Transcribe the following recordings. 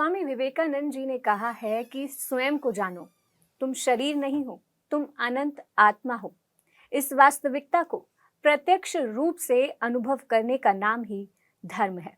स्वामी विवेकानंद जी ने कहा है कि स्वयं को जानो, तुम शरीर नहीं हो, तुम अनंत आत्मा हो। इस वास्तविकता को प्रत्यक्ष रूप से अनुभव करने का नाम ही धर्म है।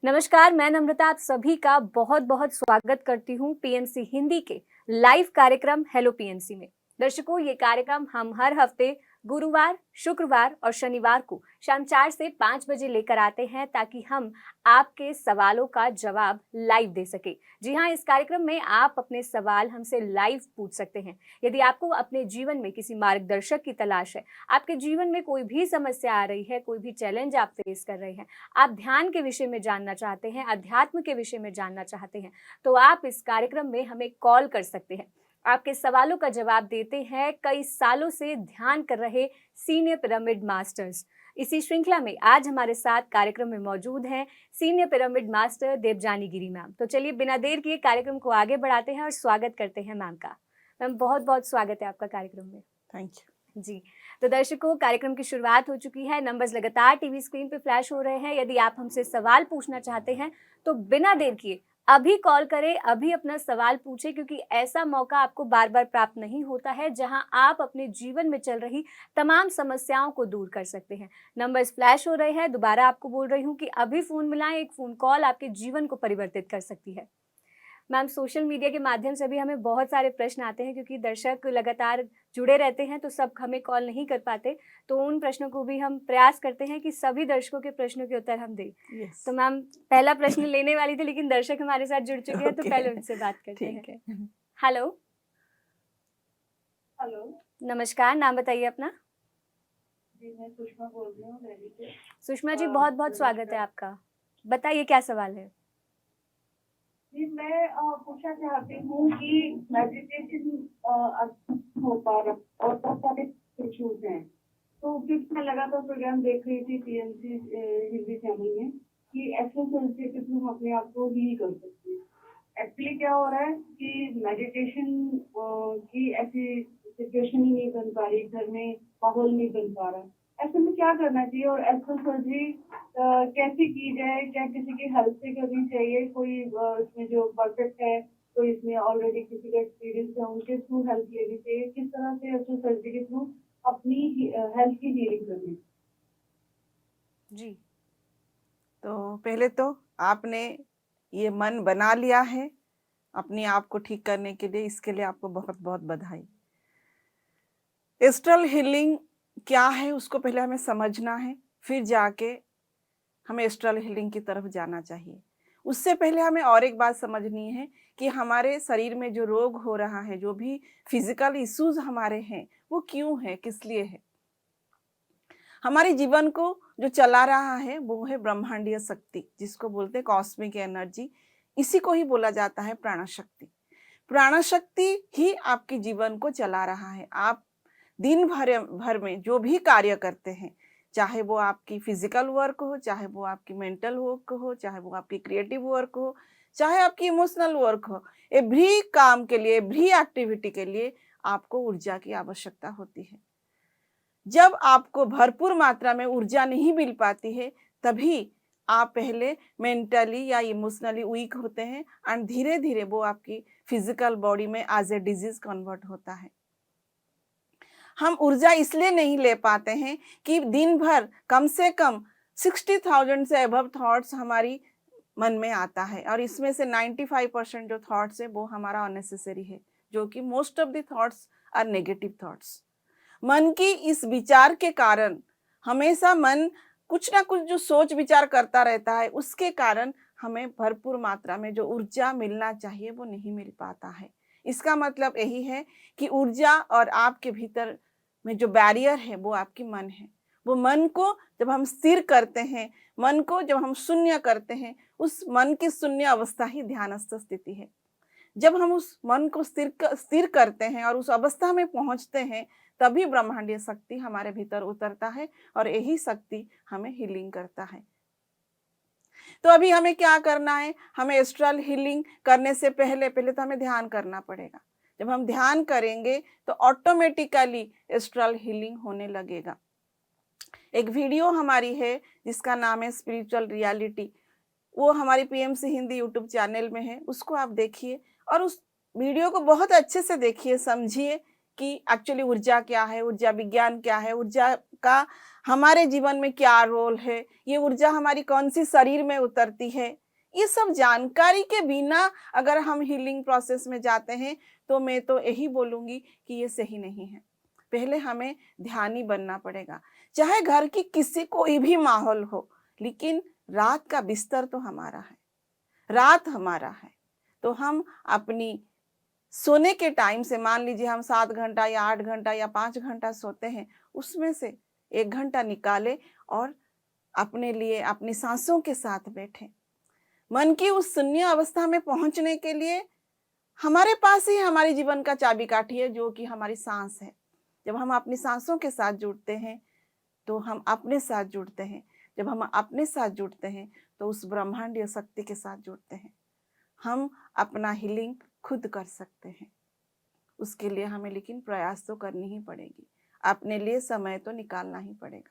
नमस्कार, मैं नम्रता आप सभी का बहुत बहुत स्वागत करती हूँ पीएनसी हिंदी के लाइव कार्यक्रम हेलो पीएनसी में। दर्शकों, ये कार्यक्रम हम हर हफ्ते गुरुवार, शुक्रवार और शनिवार को शाम 4 से 5 बजे लेकर आते हैं ताकि हम आपके सवालों का जवाब लाइव दे सके। जी हाँ, इस कार्यक्रम में आप अपने सवाल हमसे लाइव पूछ सकते हैं। यदि आपको अपने जीवन में किसी मार्गदर्शक की तलाश है, आपके जीवन में कोई भी समस्या आ रही है, कोई भी चैलेंज आप फेस कर रहे हैं, आप ध्यान के विषय में जानना चाहते हैं, अध्यात्म के विषय में जानना चाहते हैं, तो आप इस कार्यक्रम में हमें कॉल कर सकते हैं। आपके सवालों का जवाब देते हैं कई सालों से ध्यान कर रहे सीनियर पिरामिड मास्टर्स। इसी श्रृंखला में आज हमारे साथ कार्यक्रम में मौजूद हैं सीनियर पिरामिड मास्टर देवजानी गिरी मैम। तो चलिए बिना देर किए कार्यक्रम को आगे बढ़ाते हैं और स्वागत करते हैं मैम का। मैम, बहुत बहुत स्वागत है आपका कार्यक्रम में। थैंक यू जी, तो दर्शकों, कार्यक्रम की शुरुआत हो चुकी है। नंबर्स लगातार टीवी स्क्रीन पे फ्लैश हो रहे हैं। यदि आप हमसे सवाल पूछना चाहते हैं तो बिना देर किए अभी कॉल करें, अभी अपना सवाल पूछें, क्योंकि ऐसा मौका आपको बार बार प्राप्त नहीं होता है जहां आप अपने जीवन में चल रही तमाम समस्याओं को दूर कर सकते हैं। नंबर्स फ्लैश हो रहे हैं, दोबारा आपको बोल रही हूं कि अभी फोन मिलाएं। एक फोन कॉल आपके जीवन को परिवर्तित कर सकती है। मैम, सोशल मीडिया के माध्यम से भी हमें बहुत सारे प्रश्न आते हैं, क्योंकि दर्शक लगातार जुड़े रहते हैं तो सब हमें कॉल नहीं कर पाते, तो उन प्रश्नों को भी हम प्रयास करते हैं कि सभी दर्शकों के प्रश्नों के उत्तर हम दें। तो मैम, पहला प्रश्न लेने वाली थी लेकिन दर्शक हमारे साथ जुड़ चुके हैं, तो पहले उनसे बात करते हैं। हेलो हेलो, नमस्कार, नाम बताइए अपना। जी मैं सुषमा बोल रही हूँ दिल्ली से। सुषमा जी, बहुत बहुत स्वागत है आपका। बताइए क्या सवाल है। जी मैं पूछना चाहती हूँ कि मेडिटेशन हो पा रहा और बहुत सारे इश्यूज हैं, तो फिर मैं लगातार प्रोग्राम देख रही थी पीएनसी हिंदी चैनल में कि एक्सरसाइज के थ्रू हम अपने आप को हील कर सकते हैं। एक्चुअली क्या हो रहा है कि मेडिटेशन की ऐसी सिचुएशन ही नहीं बन पा रही, घर में माहौल नहीं बन पा रहा। ऐसे में क्या करना चाहिए और एक्सल सर्जरी कैसे की जाए? क्या किसी की हेल्प से करनी चाहिए? कोई इसमें जो परफेक्ट है, कोई इसमें ऑलरेडी किसी का एक्सपीरियंस है, उनके थ्रू हेल्प लेनी चाहिए? किस तरह से एक्सल सर्जरी के थ्रू अपनी हेल्थ की हीलिंग करनी? जी, तो पहले तो आपने ये मन बना लिया है अपने आप को ठीक करने के लिए, इसके लिए आपको बहुत बहुत बधाई। एस्ट्रल हीलिंग क्या है उसको पहले हमें समझना है, फिर जाके हमें एस्ट्रल हीलिंग की तरफ जाना चाहिए। उससे पहले हमें और एक बात समझनी है कि हमारे शरीर में जो रोग हो रहा है, जो भी फिजिकल इश्यूज हमारे हैं, वो क्यों है, किस लिए है। हमारे जीवन को जो चला रहा है वो है ब्रह्मांडीय शक्ति, जिसको बोलते हैं कॉस्मिक एनर्जी। इसी को ही बोला जाता है प्राणशक्ति। प्राणशक्ति ही आपके जीवन को चला रहा है। आप दिन भर में जो भी कार्य करते हैं, चाहे वो आपकी फिजिकल वर्क हो, चाहे वो आपकी मेंटल वर्क हो, चाहे वो आपकी क्रिएटिव वर्क हो, चाहे आपकी इमोशनल वर्क हो, एवरी काम के लिए, एवरी एक्टिविटी के लिए आपको ऊर्जा की आवश्यकता होती है। जब आपको भरपूर मात्रा में ऊर्जा नहीं मिल पाती है, तभी आप पहले मेंटली या इमोशनली वीक होते हैं एंड धीरे धीरे वो आपकी फिजिकल बॉडी में एज ए डिजीज कन्वर्ट होता है। हम ऊर्जा इसलिए नहीं ले पाते हैं कि दिन भर कम से कम 60,000 से अबव थॉट्स हमारी मन में आता है, और इसमें से 95% जो थॉट्स है वो हमारा अननेसेसरी है, जो कि most of the thoughts are negative thoughts. मन की इस विचार के कारण हमेशा मन कुछ ना कुछ जो सोच विचार करता रहता है, उसके कारण हमें भरपूर मात्रा में जो ऊर्जा मिलना चाहिए वो नहीं मिल पाता है। इसका मतलब यही है कि ऊर्जा और आपके भीतर में जो बैरियर है वो आपकी मन है। वो मन को जब हम स्थिर करते हैं, मन को जब हम शून्य करते हैं, उस मन की शून्य अवस्था ही ध्यानस्थ स्थिति है। जब हम उस मन को स्थिर करते हैं और उस अवस्था में पहुंचते हैं, तभी ब्रह्मांडीय शक्ति हमारे भीतर उतरता है और यही शक्ति हमें हीलिंग करता है। तो अभी हमें क्या करना है? हमें एस्ट्रल हीलिंग करने से पहले तो हमें ध्यान करना पड़ेगा। जब हम ध्यान करेंगे तो ऑटोमेटिकली एस्ट्रल हीलिंग होने लगेगा। एक वीडियो हमारी है जिसका नाम है स्पिरिचुअल रियलिटी। वो हमारी पीएमसी हिंदी यूट्यूब चैनल में है, उसको आप देखिए और उस वीडियो को बहुत अच्छे से देखिए, समझिए कि एक्चुअली ऊर्जा क्या है, ऊर्जा विज्ञान क्या है, ऊर्जा का हमारे जीवन में क्या रोल है, ये ऊर्जा हमारी कौन सी शरीर में उतरती है। ये सब जानकारी के बिना अगर हम हीलिंग प्रोसेस में जाते हैं तो मैं तो यही बोलूँगी कि ये सही नहीं है। पहले हमें ध्यानी बनना पड़ेगा, चाहे घर की किसी कोई भी माहौल हो, लेकिन रात का बिस्तर तो हमारा है, रात हमारा है। तो हम अपनी सोने के टाइम से, मान लीजिए हम 7 घंटा या 8 घंटा या 5 घंटा सोते हैं, उसमें से 1 घंटा निकालें और अपने लिए अपनी सांसों के साथ बैठें। मन की उस शून्य अवस्था में पहुंचने के लिए हमारे पास ही हमारी जीवन का चाबीकाठी है, जो कि हमारी सांस है। जब हम अपनी सांसों के साथ जुड़ते हैं तो हम अपने साथ जुड़ते हैं। जब हम अपने साथ जुड़ते हैं तो उस ब्रह्मांडीय शक्ति के साथ जुड़ते हैं। हम अपना हीलिंग खुद कर सकते हैं। उसके लिए हमें लेकिन प्रयास तो करनी ही पड़ेगी, अपने लिए समय तो निकालना ही पड़ेगा।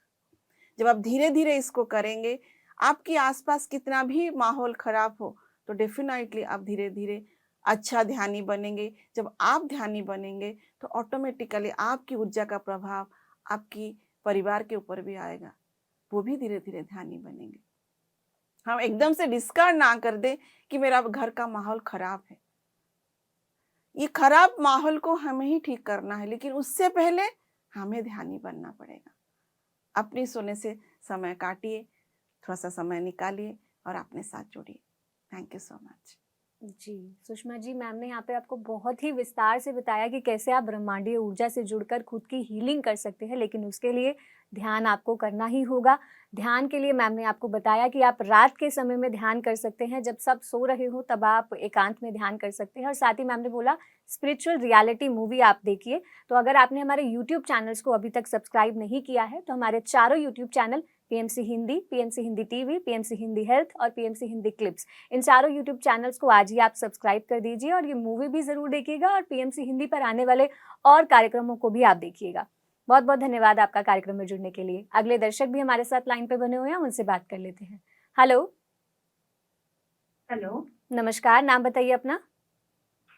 जब आप धीरे धीरे इसको करेंगे, आपके आसपास कितना भी माहौल खराब हो तो डेफिनेटली आप धीरे धीरे अच्छा ध्यानी बनेंगे। जब आप ध्यानी बनेंगे तो ऑटोमेटिकली आपकी ऊर्जा का प्रभाव आपकी परिवार के ऊपर भी आएगा, वो भी धीरे धीरे ध्यानी बनेंगे। हम एकदम से डिस्कार्ड ना कर दे कि मेरा घर का माहौल खराब है। ये खराब माहौल को हमें ही ठीक करना है, लेकिन उससे पहले हमें ध्यानी बनना पड़ेगा। अपनी सोने से समय काटिए, थोड़ा सा समय निकालिए और अपने साथ जुड़िए। Thank you so much. जी सुषमा जी, मैम ने यहाँ पे आपको बहुत ही विस्तार से बताया कि कैसे आप ब्रह्मांडीय ऊर्जा से जुड़कर खुद की हीलिंग कर सकते हैं, लेकिन उसके लिए ध्यान आपको करना ही होगा। ध्यान के लिए मैम ने आपको बताया कि आप रात के समय में ध्यान कर सकते हैं, जब सब सो रहे हो तब आप एकांत में ध्यान कर सकते हैं। और साथ ही मैम ने बोला स्पिरिचुअल रियलिटी मूवी आप देखिए। तो अगर आपने हमारे यूट्यूब चैनल्स को अभी तक सब्सक्राइब नहीं किया है तो हमारे चारों YouTube channel PMC Hindi TV, PMC Hindi health और पीएमसी हिंदी क्लिप्स, इन चारों यूट्यूब चैनल्स को आज ही आप सब्सक्राइब कर दीजिए और ये मूवी भी जरूर देखिएगा और पीएमसी हिंदी पर आने वाले और कार्यक्रमों को भी आप देखिएगा। बहुत बहुत धन्यवाद आपका कार्यक्रम में जुड़ने के लिए। अगले दर्शक भी हमारे साथ लाइन पे बने हुए हैं, उनसे बात कर लेते हैं। हेलो। हेलो। नमस्कार, नाम बताइए अपना।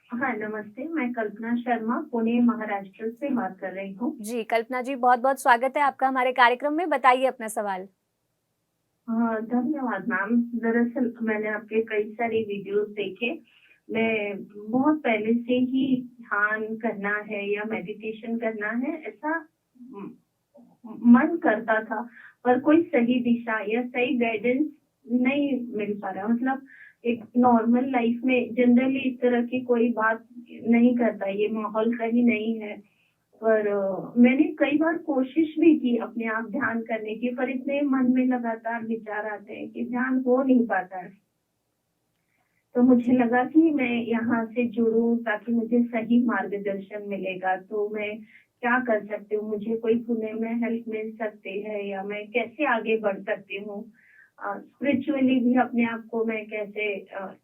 हाँ नमस्ते, मैं कल्पना शर्मा पुणे महाराष्ट्र से बात कर रही हूँ। जी कल्पना जी, बहुत बहुत स्वागत है आपका हमारे कार्यक्रम में। बताइए अपना सवाल। हाँ धन्यवाद मैम। दरअसल मैंने आपके कई सारे वीडियोस देखे। मैं बहुत पहले से ही ध्यान करना है या मेडिटेशन करना है ऐसा मन करता था, पर कोई सही दिशा या सही गाइडेंस नहीं मिल पा रहा। मतलब एक नॉर्मल लाइफ में जनरली इस तरह की कोई बात नहीं करता, ये माहौल सही नहीं है। पर मैंने कई बार कोशिश भी की अपने आप ध्यान करने की, पर इतने मन में लगातार विचार आते हैं कि ध्यान हो नहीं पाता है। तो मुझे लगा कि मैं यहाँ से जुड़ूं ताकि मुझे सही मार्गदर्शन मिलेगा। तो मैं क्या कर सकती हूँ? मुझे कोई पुणे में हेल्प मिल सकती है या मैं कैसे आगे बढ़ सकती हूँ? स्पिरिचुअली भी अपने आप को मैं कैसे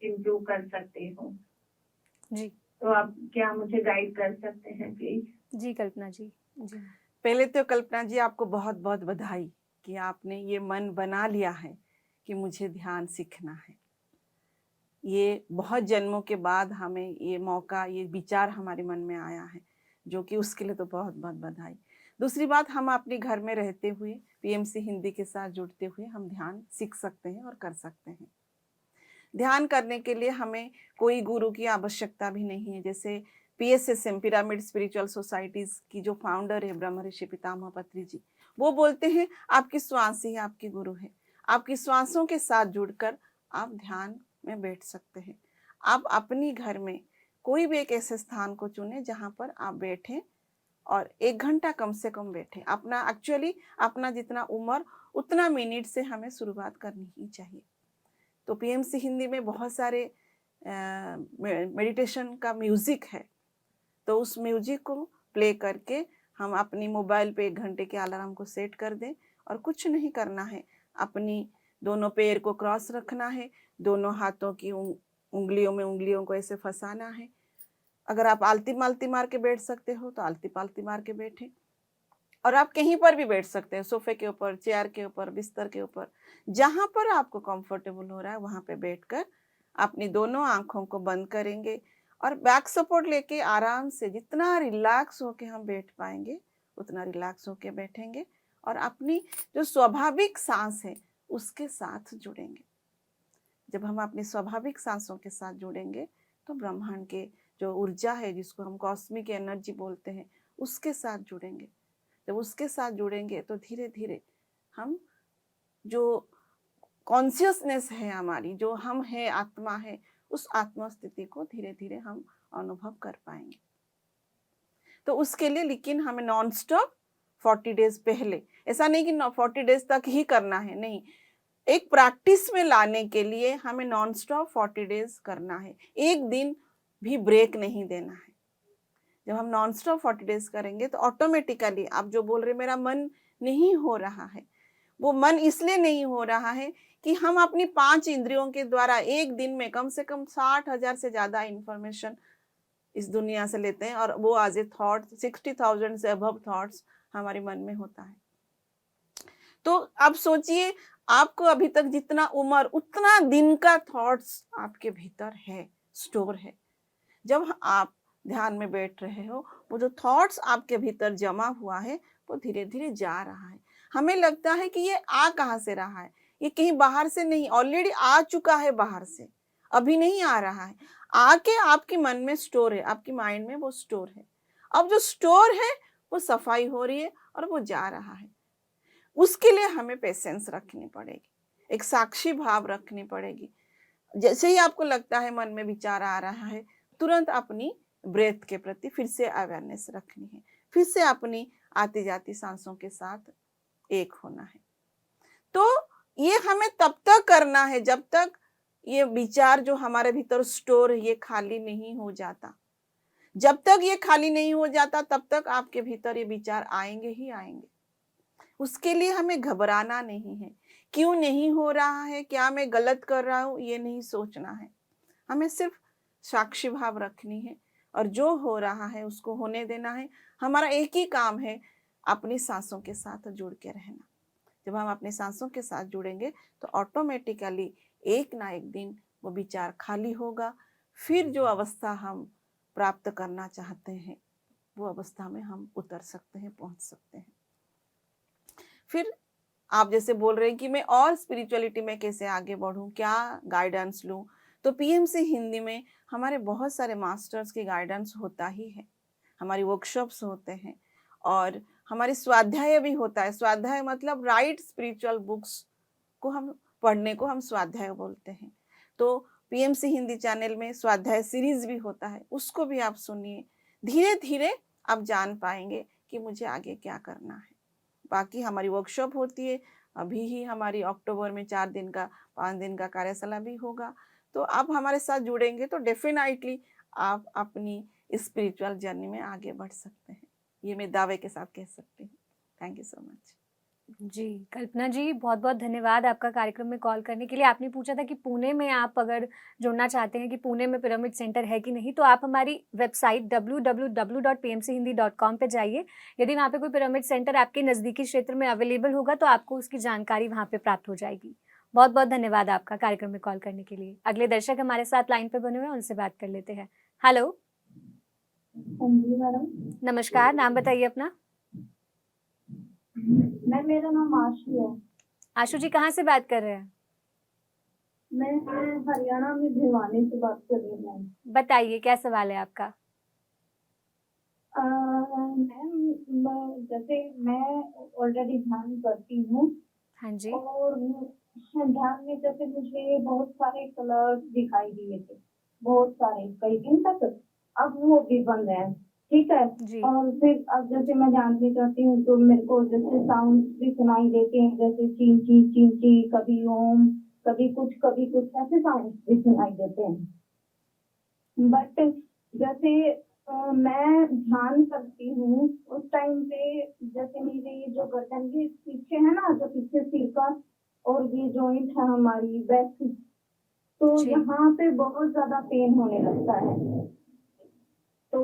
इम्प्रूव कर सकती हूँ? जी तो आप क्या मुझे गाइड कर सकते हैं प्लीज? जी कल्पना जी। जी पहले तो कल्पना जी आपको बहुत बहुत बधाई कि आपने ये मन बना लिया है कि मुझे ध्यान सीखना है। ये बहुत जन्मों के बाद हमें ये मौका, ये विचार हमारे मन में आया है, जो कि उसके लिए तो बहुत बहुत बधाई। दूसरी बात, हम अपने घर में रहते हुए पीएमसी हिंदी के साथ जुड़ते हुए हम ध्यान सीख सकते हैं और कर सकते हैं। ध्यान करने के लिए हमें कोई गुरु की आवश्यकता भी नहीं है। जैसे PSSM पिरामिड स्पिरिचुअल सोसाइटीज की जो फाउंडर है ब्रह्म ऋषि पितामह पत्री जी, वो बोलते हैं आपकी श्वास ही आपकी गुरु है। आपकी श्वासों के साथ जुड़कर आप ध्यान में बैठ सकते हैं। आप अपनी घर में कोई भी एक ऐसे स्थान को चुने जहाँ पर आप बैठें और 1 घंटा कम से कम बैठें। अपना जितना उम्र उतना मिनट से हमें शुरुआत करनी ही चाहिए। तो पीएमसी हिंदी में बहुत सारे मेडिटेशन का म्यूजिक है, तो उस म्यूजिक को प्ले करके हम अपनी मोबाइल पे 1 घंटे के अलार्म को सेट कर दें और कुछ नहीं करना है। अपनी दोनों पैर को क्रॉस रखना है, दोनों हाथों की उंगलियों में उंगलियों को ऐसे फंसाना है। अगर आप आलती मालती मार के बैठ सकते हो तो आलती पालती मार के बैठें। और आप कहीं पर भी बैठ सकते हैं, सोफे के ऊपर, चेयर के ऊपर, बिस्तर के ऊपर, जहां पर आपको कंफर्टेबल हो रहा है वहां पे बैठकर अपनी दोनों आंखों को बंद करेंगे और बैक सपोर्ट लेके आराम से जितना रिलैक्स होके हम बैठ पाएंगे उतना रिलैक्स होके बैठेंगे और अपनी जो स्वाभाविक सांस है उसके साथ जुड़ेंगे। जब हम अपनी स्वाभाविक सांसों के साथ जुड़ेंगे तो ब्रह्मांड के जो ऊर्जा है जिसको हम कॉस्मिक एनर्जी बोलते हैं उसके साथ जुड़ेंगे। जब उसके साथ जुड़ेंगे तो धीरे धीरे हम जो कॉन्शियसनेस है हमारी, जो हम है, आत्मा है, उस आत्मा स्थिति को धीरे धीरे हम अनुभव कर पाएंगे। तो उसके लिए लेकिन हमें नॉन स्टॉप 40 डेज पहले, ऐसा नहीं कि 40 डेज तक ही करना है, नहीं, एक प्रैक्टिस में लाने के लिए हमें नॉन स्टॉप 40 डेज करना है, एक दिन भी ब्रेक नहीं देना है। जब हम नॉन स्टॉप 40 डेज करेंगे तो ऑटोमेटिकली आप जो बोल रहे मेरा मन नहीं हो रहा है, वो मन इसलिए नहीं हो रहा है कि हम अपनी 5 इंद्रियों के द्वारा एक दिन में कम से कम 60,000 से ज्यादा इंफॉर्मेशन इस दुनिया से लेते हैं और वो एज ए थॉट 60,000 से अबव थॉट्स हमारे मन में होता है। तो आप सोचिए आपको अभी तक जितना उम्र उतना दिन का थॉट्स आपके भीतर है, स्टोर है। जब आप ध्यान में बैठ रहे हो वो जो थॉट्स आपके भीतर जमा हुआ है वो धीरे धीरे जा रहा है। हमें लगता है कि ये आ कहाँ से रहा है, ये कहीं बाहर से नहीं, ऑलरेडी आ चुका है बाहर से, अभी नहीं आ रहा है, आके आपके मन में स्टोर है, आपकी माइंड में वो स्टोर है। अब जो स्टोर है वो सफाई हो रही है और वो जा रहा है। उसके लिए हमें पेशेंस रखनी पड़ेगी, एक साक्षी भाव रखनी पड़ेगी। जैसे ही आपको लगता है मन में विचार आ रहा है तुरंत अपनी ब्रेथ के प्रति फिर से अवेयरनेस रखनी है, फिर से अपनी आती जाती सांसों के साथ एक होना है। तो ये हमें तब तक करना है जब तक ये विचार जो हमारे भीतर स्टोर है ये खाली नहीं हो जाता। जब तक ये खाली नहीं हो जाता तब तक आपके भीतर ये विचार आएंगे ही आएंगे। उसके लिए हमें घबराना नहीं है, क्यों नहीं हो रहा है, क्या मैं गलत कर रहा हूं, ये नहीं सोचना है। हमें सिर्फ साक्षी भाव रखनी है और जो हो रहा है उसको होने देना है। हमारा एक ही काम है, अपनी सांसों के साथ जुड़ के रहना। जब हम अपनी सांसों के साथ जुड़ेंगे तो ऑटोमेटिकली एक ना एक दिन वो विचार खाली होगा। फिर जो अवस्था हम प्राप्त करना चाहते हैं वो अवस्था में हम उतर सकते हैं, पहुंच सकते हैं। फिर आप जैसे बोल रहे हैं कि मैं और स्पिरिचुअलिटी में कैसे आगे बढ़ूं, क्या गाइडेंस लूं, तो पीएमसी हिंदी में हमारे बहुत सारे मास्टर्स की गाइडेंस होता ही है, हमारी वर्कशॉप्स होते हैं और हमारी स्वाध्याय भी होता है। स्वाध्याय मतलब राइट स्पिरिचुअल बुक्स को हम पढ़ने को हम स्वाध्याय बोलते हैं। तो पीएमसी हिंदी चैनल में स्वाध्याय सीरीज भी होता है, उसको भी आप सुनिए। धीरे धीरे आप जान पाएंगे कि मुझे आगे क्या करना है। बाकी हमारी वर्कशॉप होती है, अभी ही हमारी अक्टूबर में 4 दिन का 5 दिन का कार्यशाला भी होगा। तो आप हमारे साथ जुड़ेंगे तो डेफिनेटली आप अपनी स्पिरिचुअल जर्नी में आगे बढ़ सकते हैं, ये मैं दावे के साथ कह सकती हूँ। Thank you so much. जी कल्पना जी, बहुत बहुत धन्यवाद आपका कार्यक्रम में कॉल करने के लिए। आपने पूछा था कि पुणे में आप अगर जुड़ना चाहते हैं कि पुणे में पिरामिड सेंटर है कि नहीं, तो आप हमारी वेबसाइट www.pmchindi.com पे जाइए। यदि वहाँ पे कोई पिरामिड सेंटर आपके नज़दीकी क्षेत्र में अवेलेबल होगा तो आपको उसकी जानकारी वहाँ पे प्राप्त हो जाएगी। बहुत बहुत धन्यवाद आपका कार्यक्रम में कॉल करने के लिए। अगले दर्शक हमारे साथ लाइन पे बने हुए हैं, उनसे बात कर लेते हैं। हेलो। हाँ जी मैडम। नमस्कार, नाम बताइए अपना। मेरा नाम आशु है। आशु जी कहाँ से बात कर रहे हैं? मैं हरियाणा में भिवानी से बात कर रही हूँ। बताइए क्या सवाल है आपका? मैम जैसे मैं ऑलरेडी ध्यान करती हूँ हाँ जी। और ध्यान में जैसे मुझे बहुत सारे कलर दिखाई दिए थे, बहुत सारे, कई दिन तक। अब वो भी बंद है, ठीक है। जी। और फिर अब जैसे मैं जानती चाहती हूँ तो मेरे को जैसे साउंड भी सुनाई देते हैं, जैसे चींची चींची, कभी ओम, कभी कुछ ऐसे साउंड भी सुनाई देते हैं। बट जैसे मैं ध्यान करती हूँ उस टाइम पे जैसे मेरे ये जो गर्दन के पीछे है ना, जो पीछे सिर का और ये जॉइंट है हमारी बैक, तो जी। यहाँ पे बहुत ज्यादा पेन होने लगता है। तो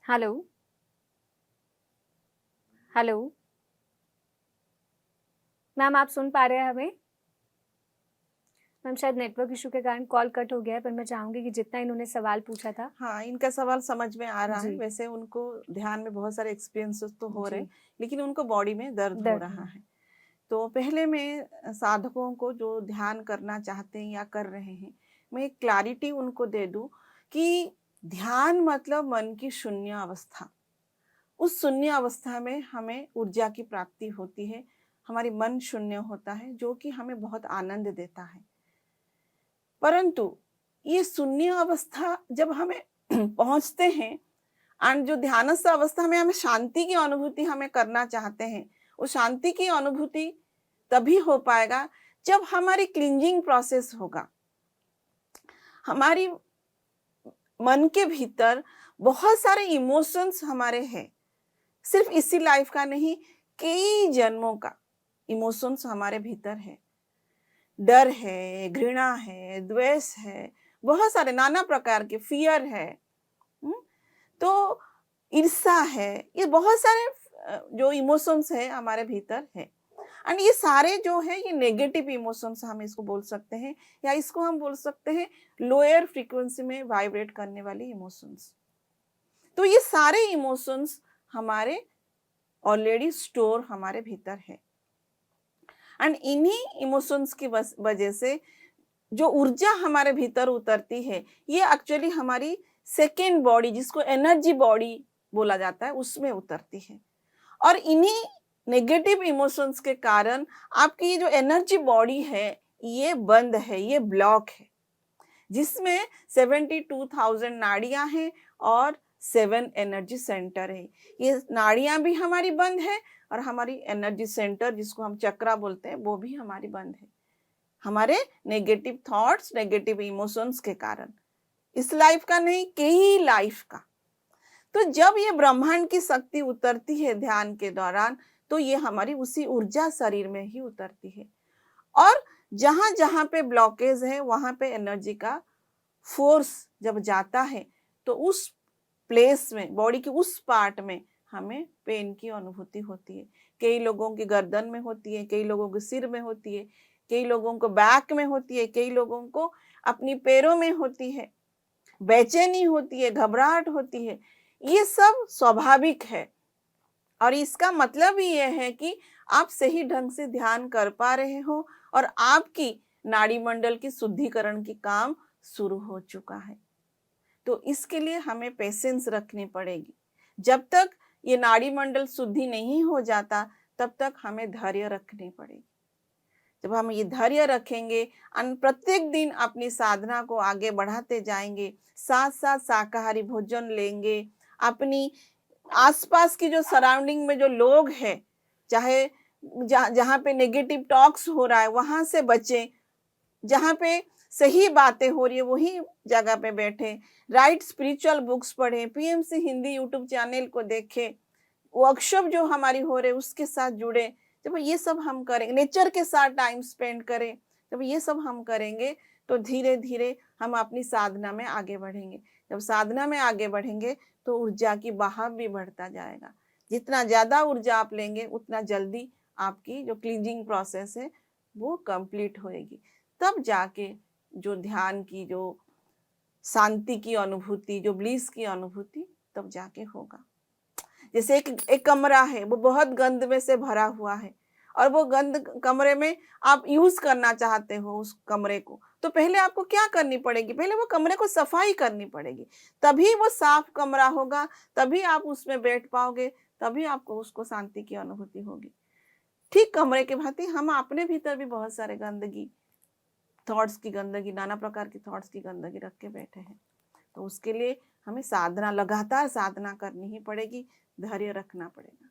हेलो। हेलो मैम, आप सुन पा रहे हैं हमें? मैम, शायद नेटवर्क इशू के कारण कॉल कट हो गया है, पर मैं चाहूंगी कि जितना इन्होंने सवाल पूछा था। हाँ, इनका सवाल समझ में आ रहा है। जी। वैसे उनको ध्यान में बहुत सारे एक्सपीरियंसेस तो हो रहे जी। हैं, लेकिन उनको बॉडी में दर्द हो दर्द रहा हो। है। तो पहले मैं साधकों को जो ध्यान करना चाहते हैं या कर रहे हैं, मैं एक क्लैरिटी उनको दे दूं कि ध्यान मतलब मन की शून्य अवस्था। उस शून्य अवस्था में हमें ऊर्जा की प्राप्ति होती है, हमारी मन शून्य होता है, जो कि हमें बहुत आनंद देता है। परंतु ये शून्य अवस्था जब हमें पहुंचते हैं, और जो ध्यानस्थ अवस्था में हमें शांति की अनुभूति हमें करना चाहते हैं, वो शांति की अनुभूति तभी हो पाएगा जब हमारी क्लींजिंग प्रोसेस होगा। हमारी मन के भीतर बहुत सारे इमोशंस हमारे हैं, सिर्फ इसी लाइफ का नहीं, कई जन्मों का इमोशंस हमारे भीतर है। डर है, घृणा है, द्वेष है, बहुत सारे नाना प्रकार के फियर है, तो ईर्ष्या है, ये बहुत सारे जो इमोशंस है हमारे भीतर है। एंड ये सारे जो है ये नेगेटिव इमोशंस हम इसको बोल सकते हैं, या इसको हम बोल सकते हैं लोअर फ्रीक्वेंसी में वाइब्रेट करने वाली इमोशंस। तो ये सारे इमोशंस हमारे ऑलरेडी स्टोर हमारे भीतर है, एंड इन्हीं इमोशंस की वजह से जो ऊर्जा हमारे भीतर उतरती है, ये एक्चुअली हमारी सेकेंड बॉडी, जिसको एनर्जी बॉडी बोला जाता है, उसमें उतरती है। और इन्हीं नेगेटिव इमोशंस के कारण आपकी ये जो एनर्जी बॉडी है ये बंद है, ये ब्लॉक है, जिसमें 72,000 नाड़ियां हैं और 7 एनर्जी सेंटर है। ये नाड़ियां भी हमारी बंद है और हमारी एनर्जी सेंटर, जिसको हम चक्रा बोलते हैं, वो भी हमारी बंद है, हमारे नेगेटिव थॉट्स, नेगेटिव इमोशंस के कारण। इस लाइफ का नहीं, कई लाइफ का। तो जब ये ब्रह्मांड की शक्ति उतरती है ध्यान के दौरान, तो ये हमारी उसी ऊर्जा शरीर में ही उतरती है, और जहां जहां पे ब्लॉकेज है वहां पे एनर्जी का फोर्स जब जाता है, तो उस प्लेस में, बॉडी के उस पार्ट में हमें पेन की अनुभूति होती है। कई लोगों की गर्दन में होती है, कई लोगों के सिर में होती है, कई लोगों को बैक में होती है, कई लोगों को अपनी पैरों में होती है, बेचैनी होती है, घबराहट होती है। ये सब स्वाभाविक है, और इसका मतलब ही यह है कि आप सही ढंग से ध्यान कर पा रहे हो और आपकी नाड़ी मंडल की शुद्धिकरण की काम शुरू हो चुका है। तो इसके लिए हमें पेशेंस रखनी पड़ेगी। जब तक ये नाड़ी मंडल शुद्धि नहीं हो जाता, तब तक हमें धैर्य रखनी पड़ेगी। जब हम ये धैर्य रखेंगे और प्रत्येक दिन अपनी साधना को आगे बढ़ाते जाएंगे, साथ साथ शाकाहारी भोजन लेंगे, अपनी आसपास की जो सराउंडिंग में जो लोग हैं, चाहे जहाँ पे नेगेटिव टॉक्स हो रहा है वहां से बचें, जहाँ पे सही बातें हो रही है वही जगह पे बैठे, राइट स्पिरिचुअल बुक्स पढ़ें, पीएमसी हिंदी यूट्यूब चैनल को देखें, वर्कशॉप जो हमारी हो रहे उसके साथ जुड़े। जब ये सब हम करेंगे, नेचर के साथ टाइम स्पेंड करें, जब ये सब हम करेंगे तो धीरे धीरे हम अपनी साधना में आगे बढ़ेंगे। जब साधना में आगे बढ़ेंगे तो ऊर्जा की बहाव भी बढ़ता जाएगा। जितना ज्यादा ऊर्जा आप लेंगे उतना जल्दी आपकी जो क्लींजिंग प्रोसेस है वो कंप्लीट होएगी। तब जाके जो ध्यान की, जो शांति की अनुभूति, जो ब्लिस की अनुभूति, तब जाके होगा। जैसे एक कमरा है, वो बहुत गंद में से भरा हुआ है, और वो गंद कमरे में आप यूज करना चाहते हो उस कमरे को, तो पहले आपको क्या करनी पड़ेगी? पहले वो कमरे को सफाई करनी पड़ेगी, तभी वो साफ कमरा होगा, तभी आप उसमें बैठ पाओगे, तभी आपको उसको शांति की अनुभूति होगी। ठीक कमरे के भांति हम अपने भीतर भी बहुत सारे गंदगी, थॉट्स की गंदगी, नाना प्रकार की थॉट्स की गंदगी रख के बैठे हैं। तो उसके लिए हमें साधना, लगातार साधना करनी ही पड़ेगी, धैर्य रखना पड़ेगा।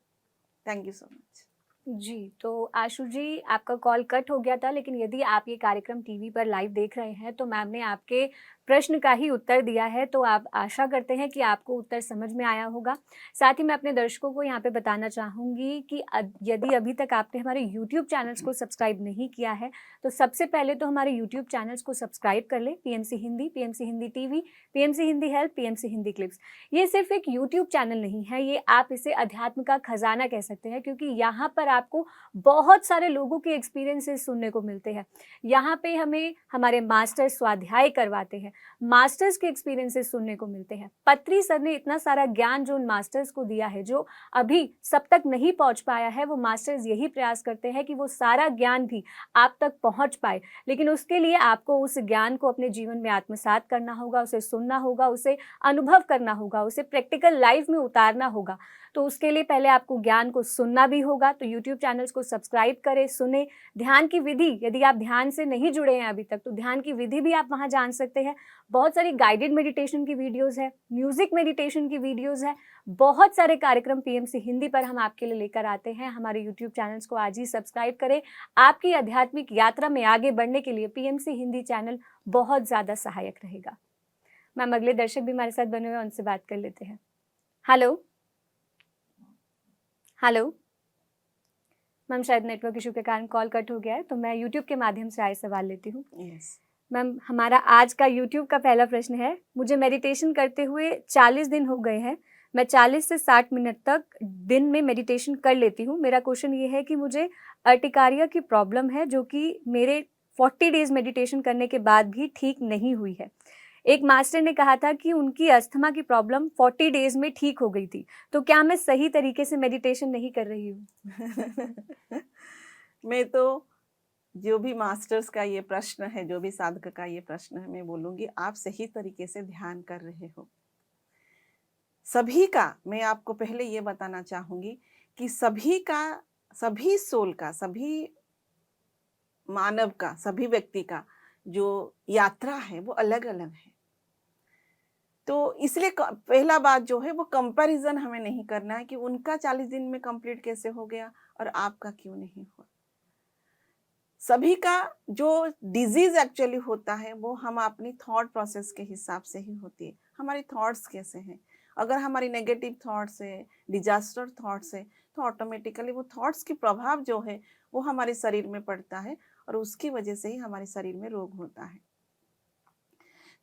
Thank you so much. जी, तो आशु जी, आपका कॉल कट हो गया था, लेकिन यदि आप ये कार्यक्रम टीवी पर लाइव देख रहे हैं तो मैम ने आपके प्रश्न का ही उत्तर दिया है, तो आप आशा करते हैं कि आपको उत्तर समझ में आया होगा। साथ ही मैं अपने दर्शकों को यहाँ पे बताना चाहूँगी कि यदि अभी तक आपने हमारे यूट्यूब चैनल्स को सब्सक्राइब नहीं किया है, तो सबसे पहले तो हमारे यूट्यूब चैनल्स को सब्सक्राइब कर लें। PMC Hindi, PMC Hindi TV, PMC Hindi health, PMC Hindi clips. ये सिर्फ एक यूट्यूब चैनल नहीं है, ये आप इसे अध्यात्म का खजाना कह सकते हैं, क्योंकि यहाँ पर आपको बहुत सारे लोगों के एक्सपीरियंसेस सुनने को मिलते हैं। यहाँ पे हमें हमारे मास्टर स्वाध्याय करवाते हैं, मास्टर्स के एक्सपीरियंसेस सुनने को मिलते हैं। पत्री सर ने इतना सारा ज्ञान जो उन मास्टर्स को दिया है, जो अभी सब तक नहीं पहुंच पाया है, वो मास्टर्स यही प्रयास करते हैं कि वो सारा ज्ञान भी आप तक पहुंच पाए। लेकिन उसके लिए आपको उस ज्ञान को अपने जीवन में आत्मसात करना होगा, उसे सुनना होगा, उसे अनुभव करना होगा, उसे प्रैक्टिकल लाइफ में उतारना होगा। तो उसके लिए पहले आपको ज्ञान को सुनना भी होगा। तो यूट्यूब चैनल्स को सब्सक्राइब करें, सुने। ध्यान की विधि, यदि आप ध्यान से नहीं जुड़े हैं अभी तक, तो ध्यान की विधि भी आप वहाँ जान सकते हैं। बहुत सारी गाइडेड मेडिटेशन की वीडियोस है, म्यूजिक मेडिटेशन की वीडियोस है, बहुत सारे कार्यक्रम पीएमसी हिंदी पर हम आपके लिए लेकर आते हैं। हमारे यूट्यूब चैनल्स को आज ही सब्सक्राइब करें। आपकी आध्यात्मिक यात्रा में आगे बढ़ने के लिए पीएमसी हिंदी चैनल बहुत ज़्यादा सहायक रहेगा। मैम, अगले दर्शक भी हमारे साथ बने हुए हैं, उनसे बात कर लेते हैं। हेलो हेलो मैम, शायद नेटवर्क इशू के कारण कॉल कट हो गया है, तो मैं यूट्यूब के माध्यम से आए सवाल लेती हूँ। यस मैम, हमारा आज का यूट्यूब का पहला प्रश्न है, मुझे मेडिटेशन करते हुए 40 दिन हो गए हैं। मैं 40 से 60 मिनट तक दिन में मेडिटेशन कर लेती हूँ। मेरा क्वेश्चन ये है कि मुझे अर्टिकारिया की प्रॉब्लम है, जो कि मेरे 40 डेज मेडिटेशन करने के बाद भी ठीक नहीं हुई है। एक मास्टर ने कहा था कि उनकी अस्थमा की प्रॉब्लम 40 डेज में ठीक हो गई थी। तो क्या मैं सही तरीके से मेडिटेशन नहीं कर रही हूँ? मैं तो जो भी मास्टर्स का ये प्रश्न है, जो भी साधक का ये प्रश्न है, मैं बोलूँगी आप सही तरीके से ध्यान कर रहे हो। सभी का, मैं आपको पहले ये बताना चाहूँगी कि सभी का, सभी सोल का, सभी मानव का, सभी व्यक्ति का जो यात्रा है वो अलग अलग है। तो इसलिए पहला बात जो है वो कंपैरिजन हमें नहीं करना है कि उनका 40 दिन में कंप्लीट कैसे हो गया और आपका क्यों नहीं हुआ। सभी का जो डिजीज एक्चुअली होता है वो हम अपनी थॉट प्रोसेस के हिसाब से ही होती है। हमारी थॉट्स कैसे हैं, अगर हमारी नेगेटिव थॉट्स है, डिजास्टर थॉट्स है, तो ऑटोमेटिकली वो थॉट्स की प्रभाव जो है वो हमारे शरीर में पड़ता है और उसकी वजह से ही हमारे शरीर में रोग होता है।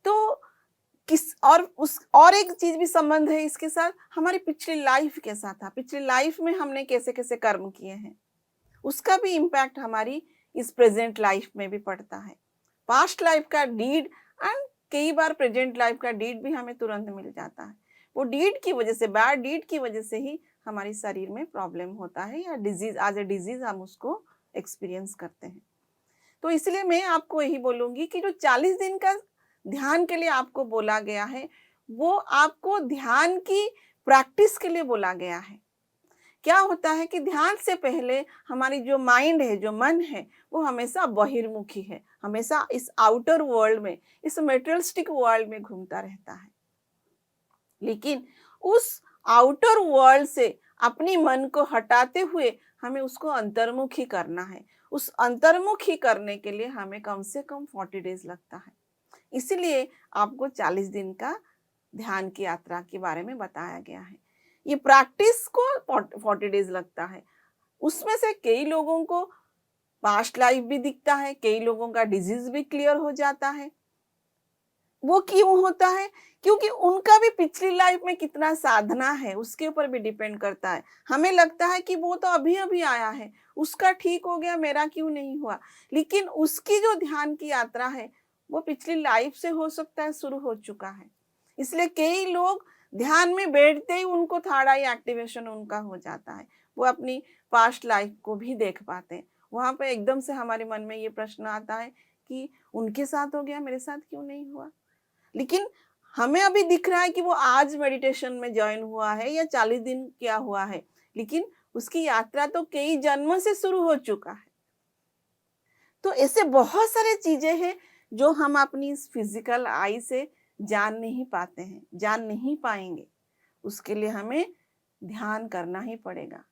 तो और एक चीज भी संबंध है इसके साथ, हमारी पिछली लाइफ कैसा था, पिछली लाइफ में हमने कैसे कैसे कर्म किए हैं, उसका भी इम्पैक्ट हमारी इस प्रेजेंट लाइफ में भी पड़ता है। पास्ट लाइफ का डीड एंड कई बार प्रेजेंट लाइफ का डीड भी हमें तुरंत मिल जाता है। वो डीड की वजह से, बैड डीड की वजह से ही हमारे शरीर में प्रॉब्लम होता है या डिजीज, एज ए डिजीज हम उसको एक्सपीरियंस करते हैं। तो इसलिए मैं आपको यही बोलूंगी कि जो 40 दिन का ध्यान के लिए आपको बोला गया है, वो आपको ध्यान की प्रैक्टिस के लिए बोला गया है। क्या होता है कि ध्यान से पहले हमारी जो माइंड है, जो मन है, वो हमेशा बहिर्मुखी है, हमेशा इस आउटर वर्ल्ड में, इस मेटेरियलिस्टिक वर्ल्ड में घूमता रहता है। लेकिन उस आउटर वर्ल्ड से अपनी मन को हटाते हुए हमें उसको अंतर्मुखी करना है। उस अंतर्मुखी करने के लिए हमें कम से कम 40 डेज लगता है। इसलिए आपको 40 दिन का ध्यान की यात्रा के बारे में बताया गया है। ये प्रैक्टिस को 40 डेज लगता है। उसमें से कई लोगों को पास्ट लाइफ भी दिखता है, कई लोगों का डिजीज भी क्लियर हो जाता है। वो क्यों होता है? क्योंकि उनका भी पिछली लाइफ में कितना साधना है उसके ऊपर भी डिपेंड करता है। हमें लगता है कि वो तो अभी अभी आया है, उसका ठीक हो गया, मेरा क्यों नहीं हुआ। लेकिन उसकी जो ध्यान की यात्रा है वो पिछली लाइफ से हो सकता है शुरू हो चुका है। इसलिए कई लोग ध्यान में बैठते ही उनको थर्ड आई एक्टिवेशन उनका हो जाता है, वो अपनी पास्ट लाइफ को भी देख पाते हैं। वहां पे एकदम से हमारे मन में ये प्रश्न आता है कि उनके साथ हो गया, मेरे साथ क्यों नहीं हुआ। लेकिन हमें अभी दिख रहा है कि वो आज मेडिटेशन में ज्वाइन हुआ है या 40 दिन क्या हुआ है, लेकिन उसकी यात्रा तो कई जन्मों से शुरू हो चुका है। तो ऐसे बहुत सारे चीजें हैं जो हम अपनी इस फिजिकल आई से जान नहीं पाते हैं, जान नहीं पाएंगे। उसके लिए हमें ध्यान करना ही पड़ेगा,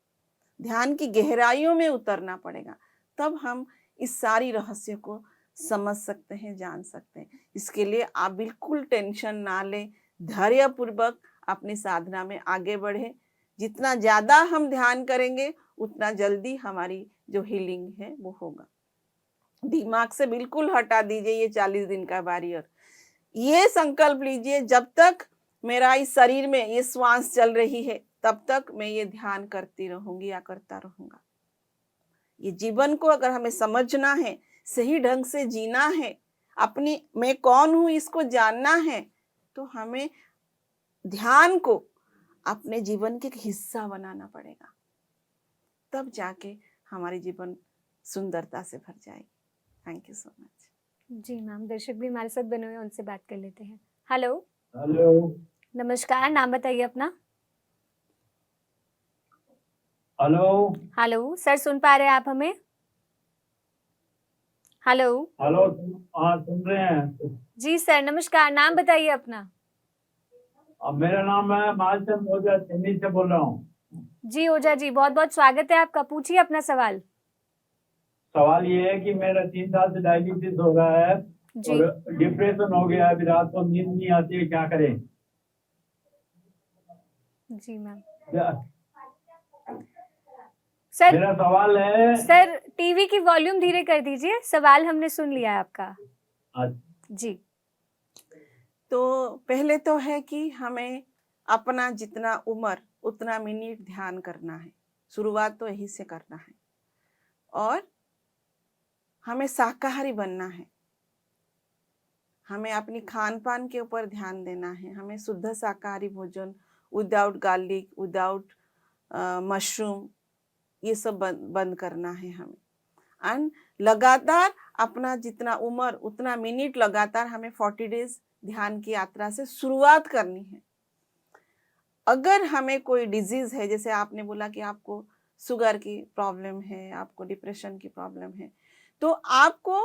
ध्यान की गहराइयों में उतरना पड़ेगा, तब हम इस सारी रहस्य को समझ सकते हैं, जान सकते हैं। इसके लिए आप बिल्कुल टेंशन ना लें, धैर्यपूर्वक अपनी साधना में आगे बढ़ें। जितना ज़्यादा हम ध्यान करेंगे उतना जल्दी हमारी जो हीलिंग है वो होगा। दिमाग से बिल्कुल हटा दीजिए ये 40 दिन का बैरियर। ये संकल्प लीजिए, जब तक मेरा इस शरीर में ये श्वास चल रही है तब तक मैं ये ध्यान करती रहूंगी या करता रहूंगा। ये जीवन को अगर हमें समझना है, सही ढंग से जीना है, अपनी मैं कौन हूं इसको जानना है, तो हमें ध्यान को अपने जीवन के एक हिस्सा बनाना पड़ेगा। तब जाके हमारी जीवन सुंदरता से भर जाएगी। Thank you so much. जी मैम, दर्शक भी हमारे साथ बने हुए हैं, उनसे बात कर लेते हैं। हेलो। हेलो। नमस्कार, नाम बताइए अपना। हेलो। हेलो सर, सुन पा रहे हैं आप हमें? हेलो। हेलो। हाँ, सुन रहे हैं। जी सर, नमस्कार, नाम बताइए अपना। अब मेरा नाम है मालचंद ओझा, चेन्नई से बोल रहा हूँ। जी ओझा जी, बहुत बहुत स्वागत है आपका, पूछिए अपना सवाल। सवाल ये है कि मेरा 3 साल से डायबिटीज हो रहा है जी। और डिप्रेशन हो गया है, अभी रात को नींद नहीं आती है, क्या करें? जी मैम। क्या- सर मेरा सवाल है। सर, टीवी की वॉल्यूम धीरे कर दीजिए, सवाल हमने सुन लिया है आपका। अच्छा, जी। तो पहले तो है कि हमें अपना जितना उम्र उतना मिनट ध्यान करना है। शुरुआत तो यही से करना है। और हमें शाकाहारी बनना है। हमें अपनी खान पान के ऊपर ध्यान देना है। हमें शुद्ध शाकाहारी भोजन, विदाउट गार्लिक, विदाउट मशरूम, ये सब बंद करना है हमें। एंड लगातार अपना जितना उम्र उतना मिनट लगातार हमें 40 डेज ध्यान की यात्रा से शुरुआत करनी है। अगर हमें कोई डिजीज है, जैसे आपने बोला कि आपको शुगर की प्रॉब्लम है, आपको डिप्रेशन की प्रॉब्लम है, तो आपको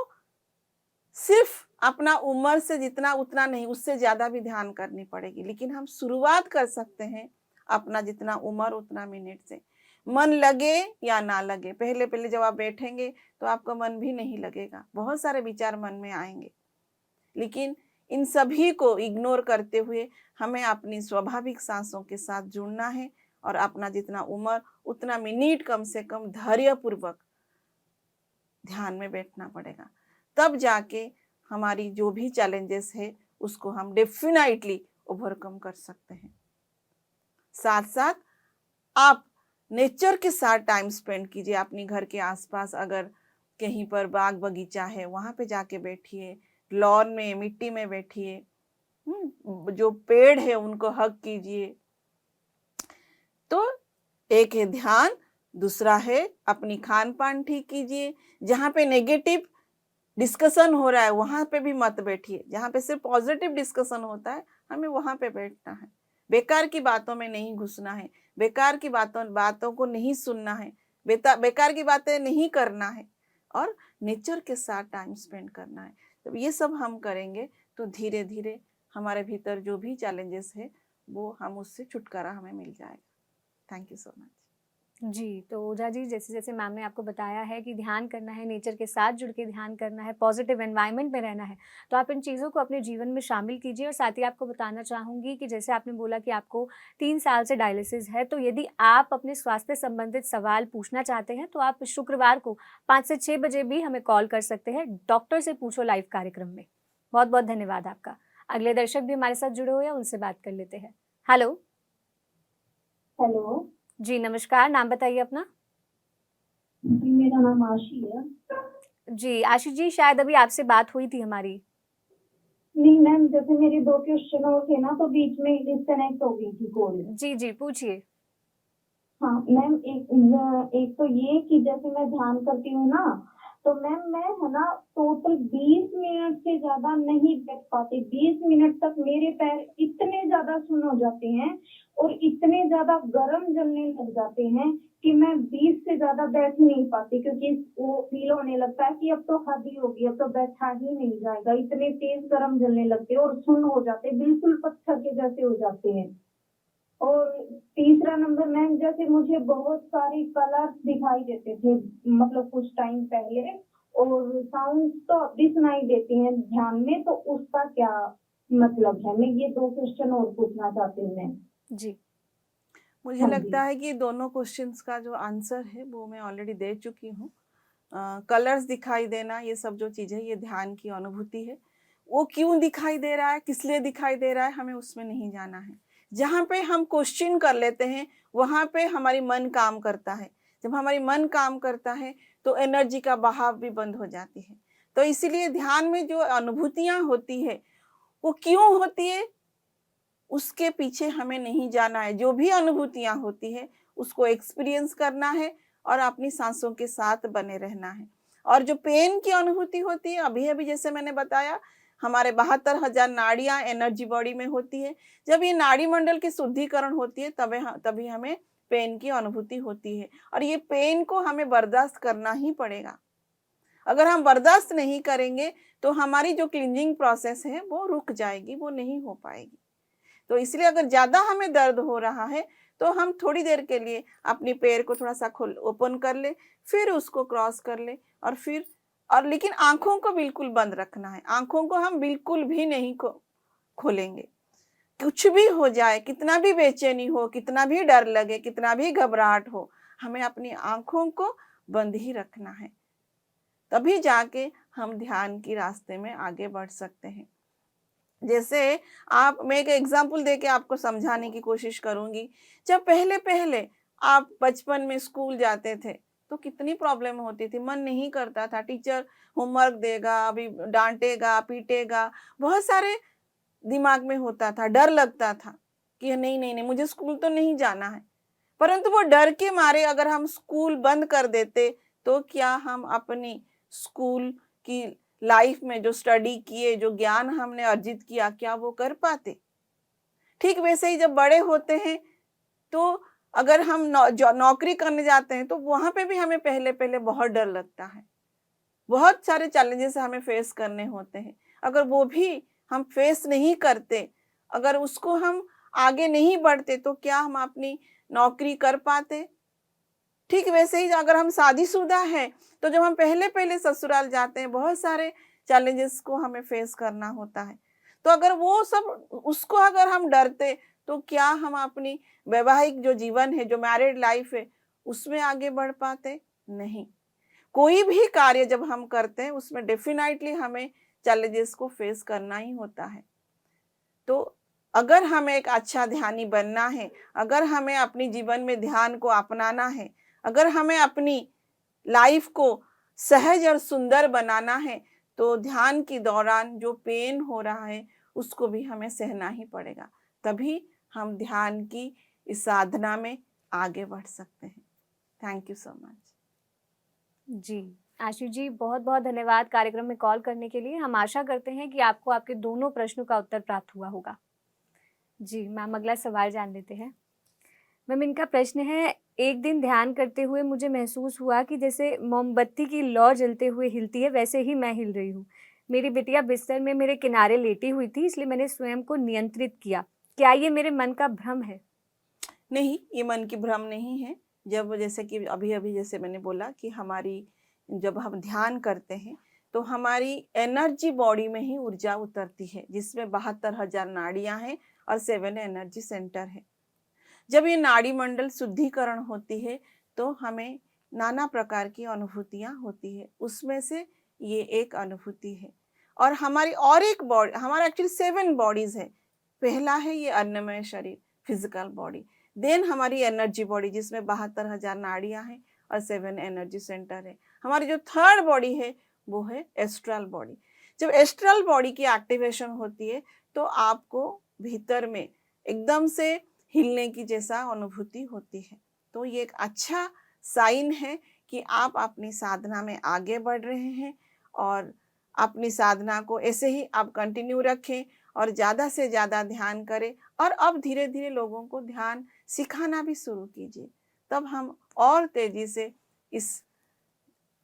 सिर्फ अपना उम्र से जितना उतना नहीं, उससे ज्यादा भी ध्यान करनी पड़ेगी। लेकिन हम शुरुआत कर सकते हैं अपना जितना उम्र उतना मिनट से। मन लगे या ना लगे, पहले पहले जब आप बैठेंगे तो आपका मन भी नहीं लगेगा, बहुत सारे विचार मन में आएंगे। लेकिन इन सभी को इग्नोर करते हुए हमें अपनी स्वाभाविक सांसों के साथ जुड़ना है और अपना जितना उम्र उतना मिनट कम से कम धैर्यपूर्वक ध्यान में बैठना पड़ेगा। तब जाके हमारी जो भी चैलेंजेस है उसको हम डेफिनेटली ओवरकम कर सकते हैं। साथ साथ आप नेचर के साथ टाइम स्पेंड कीजिए। अपनी घर के आसपास अगर कहीं पर बाग बगीचा है वहां पे जाके बैठिए, लॉन में मिट्टी में बैठिए, जो पेड़ है उनको हग कीजिए। तो एक है ध्यान, दूसरा है अपनी खान पान ठीक कीजिए। जहाँ पे नेगेटिव डिस्कशन हो रहा है वहां पे भी मत बैठिए। जहाँ पे सिर्फ पॉजिटिव डिस्कशन होता है हमें वहां पे बैठना है। बेकार की बातों में नहीं घुसना है, बेकार की बातों को नहीं सुनना है, बेकार की बातें नहीं करना है और नेचर के साथ टाइम स्पेंड करना है। जब ये सब हम करेंगे तो धीरे धीरे हमारे भीतर जो भी चैलेंजेस है वो हम उससे छुटकारा हमें मिल जाएगा। Thank you so much. जी, तो ओझा जी, जैसे जैसे मैम ने आपको बताया है कि ध्यान करना है, नेचर के साथ जुड़ के ध्यान करना है, पॉजिटिव एनवायरनमेंट में रहना है, तो आप इन चीज़ों को अपने जीवन में शामिल कीजिए। और साथ ही आपको बताना चाहूँगी कि जैसे आपने बोला कि आपको 3 साल से डायलिसिस है, तो यदि आप अपने स्वास्थ्य संबंधित सवाल पूछना चाहते हैं तो आप शुक्रवार को 5 से 6 बजे भी हमें कॉल कर सकते हैं, डॉक्टर से पूछो लाइव कार्यक्रम में। बहुत बहुत धन्यवाद आपका। अगले दर्शक भी हमारे साथ जुड़े हुए हैं, उनसे बात कर लेते हैं। हेलो। हेलो जी नमस्कार, नाम बताइए अपना। जी, मेरा नाम आशी है। जी आशीष जी, शायद अभी आपसे बात हुई थी हमारी। नहीं मैम, जैसे मेरे 2 क्वेश्चन और थे ना तो बीच में डिस्कनेक्ट हो गई थी कॉल। जी जी, पूछिए। हाँ मैम, एक तो ये कि जैसे मैं ध्यान करती हूँ ना, तो मैम मैं है ना टोटल 20 मिनट से ज्यादा नहीं बैठ पाती। 20 मिनट तक मेरे पैर इतने ज्यादा सुन्न हो जाते हैं और इतने ज्यादा गर्म जलने लग जाते हैं कि मैं 20 से ज्यादा बैठ ही नहीं पाती, क्योंकि वो फील होने लगता है कि अब तो हद ही होगी, अब तो बैठा ही नहीं जाएगा। इतने तेज गर्म जलने लगते हैं और सुन्न हो जाते हैं, बिल्कुल पत्थर के जैसे हो जाते हैं। और तीसरा नंबर मैम, जैसे मुझे बहुत सारे कलर्स दिखाई देते थे मतलब कुछ टाइम पहले, और साउंड तो अब भी सुनाई देती हैं ध्यान में, तो उसका क्या मतलब है? मैं ये 2 क्वेश्चन और पूछना चाहती हूँ मैं। जी। मुझे हाँ लगता जी। है कि दोनों क्वेश्चंस का जो आंसर है वो मैं ऑलरेडी दे चुकी हूँ। कलर्स दिखाई देना, ये सब जो चीज़ें, ये ध्यान की अनुभूति है। वो क्यों दिखाई दे रहा है, किस लिए दिखाई दे रहा है, हमें उसमें नहीं जाना है। जहाँ पे हम क्वेश्चन कर लेते हैं वहाँ पे हमारी मन काम करता है। जब हमारी मन काम करता है तो एनर्जी का बहाव भी बंद हो जाती है। तो इसीलिए ध्यान में जो अनुभूतियाँ होती है वो क्यों होती है, उसके पीछे हमें नहीं जाना है। जो भी अनुभूतियाँ होती है उसको एक्सपीरियंस करना है और अपनी सांसों के साथ बने रहना है। और जो पेन की अनुभूति होती है, अभी अभी जैसे मैंने बताया, हमारे 72,000 नाड़ियाँ एनर्जी बॉडी में होती है। जब ये नाड़ी मंडल की शुद्धिकरण होती है तभी हमें पेन की अनुभूति होती है। और ये पेन को हमें बर्दाश्त करना ही पड़ेगा। अगर हम बर्दाश्त नहीं करेंगे तो हमारी जो क्लींजिंग प्रोसेस है वो रुक जाएगी, वो नहीं हो पाएगी। तो इसलिए अगर ज़्यादा हमें दर्द हो रहा है तो हम थोड़ी देर के लिए अपनी पैर को थोड़ा सा ओपन कर ले, फिर उसको क्रॉस कर ले, और लेकिन आंखों को बिल्कुल बंद रखना है। आंखों को हम बिल्कुल भी नहीं खोलेंगे। कुछ भी हो जाए, कितना भी बेचैनी हो, कितना भी डर लगे, कितना भी घबराहट हो, हमें अपनी आंखों को बंद ही रखना है। तभी जाके हम ध्यान की रास्ते में आगे बढ़ सकते हैं। जैसे मैं एक एग्जांपल देके आपको समझाने की कोशिश करूंगी। जब पहले पहले आप बचपन में स्कूल जाते थे तो कितनी प्रॉब्लम होती थी, मन नहीं करता था। टीचर होमवर्क देगा, अभी डांटेगा, पीटेगा, बहुत सारे दिमाग में होता था। डर लगता था कि नहीं नहीं नहीं, मुझे स्कूल तो नहीं जाना है। परंतु वो डर के मारे अगर हम स्कूल बंद कर देते तो क्या हम अपनी स्कूल की लाइफ में जो स्टडी किए, जो ज्ञान हमने अर्जित किया, क्या वो कर पाते? ठीक वैसे ही जब बड़े होते हैं तो अगर हम नौकरी करने जाते हैं तो वहां पे भी हमें पहले पहले बहुत डर लगता है। बहुत सारे चैलेंजेस हमें फेस करने होते हैं। अगर वो भी हम फेस नहीं करते, अगर उसको हम आगे नहीं बढ़ते, तो क्या हम अपनी नौकरी कर पाते? ठीक वैसे ही अगर हम शादीशुदा हैं तो जब हम पहले पहले ससुराल जाते हैं बहुत सारे चैलेंजेस को हमें फेस करना होता है। तो अगर वो सब उसको अगर हम डरते तो क्या हम अपनी वैवाहिक जो जीवन है, जो मैरिड लाइफ है, उसमें आगे बढ़ पाते? नहीं। कोई भी कार्य जब हम करते हैं उसमें डेफिनेटली हमें चैलेंजेस को फेस करना ही होता है। तो अगर हमें एक अच्छा ध्यानी बनना है, अगर हमें अपनी जीवन में ध्यान को अपनाना है, अगर हमें अपनी लाइफ को सहज और सुंदर बनाना है, तो ध्यान के दौरान जो पेन हो रहा है उसको भी हमें सहना ही पड़ेगा। तभी हम ध्यान की इस साधना में आगे बढ़ सकते हैं। Thank you so much. जी, आशीष जी, बहुत-बहुत धन्यवाद कार्यक्रम में कॉल करने के लिए। हम आशा करते हैं कि आपको आपके दोनों प्रश्नों का उत्तर प्राप्त हुआ होगा। जी, मैम अगला सवाल जान लेते हैं। मैम इनका प्रश्न है, एक दिन ध्यान करते हुए मुझे महसूस हुआ कि जैसे मोमबत्ती की लौ जलते हुए हिलती है, वैसे ही मैं हिल रही हूँ। मेरी बिटिया बिस्तर में मेरे किनारे लेटी हुई थी, इसलिए मैंने स्वयं को नियंत्रित किया। क्या ये मेरे मन का भ्रम है? नहीं, ये मन की भ्रम नहीं है। जब जैसे कि अभी अभी जैसे मैंने बोला कि जब हम ध्यान करते हैं तो हमारी एनर्जी बॉडी में ही ऊर्जा उतरती है, जिसमें 72,000 नाड़ियां हैं और 7 एनर्जी सेंटर है। जब ये नाड़ी मंडल शुद्धिकरण होती है तो हमें नाना प्रकार की अनुभूतियां होती है, उसमें से ये एक अनुभूति है। और हमारी और एक बॉडी, हमारा एक्चुअली 7 बॉडीज है। पहला है ये अन्नमय शरीर, फिजिकल बॉडी। देन हमारी एनर्जी बॉडी जिसमें 72,000 नाड़ियां हैं और 7 एनर्जी सेंटर है। हमारी जो थर्ड बॉडी है वो है एस्ट्रल बॉडी। जब एस्ट्रल बॉडी की एक्टिवेशन होती है तो आपको भीतर में एकदम से हिलने की जैसा अनुभूति होती है। तो ये एक अच्छा साइन है कि आप अपनी साधना में आगे बढ़ रहे हैं, और अपनी साधना को ऐसे ही आप कंटिन्यू रखें और ज़्यादा से ज़्यादा ध्यान करें। और अब धीरे धीरे लोगों को ध्यान सिखाना भी शुरू कीजिए, तब हम और तेजी से इस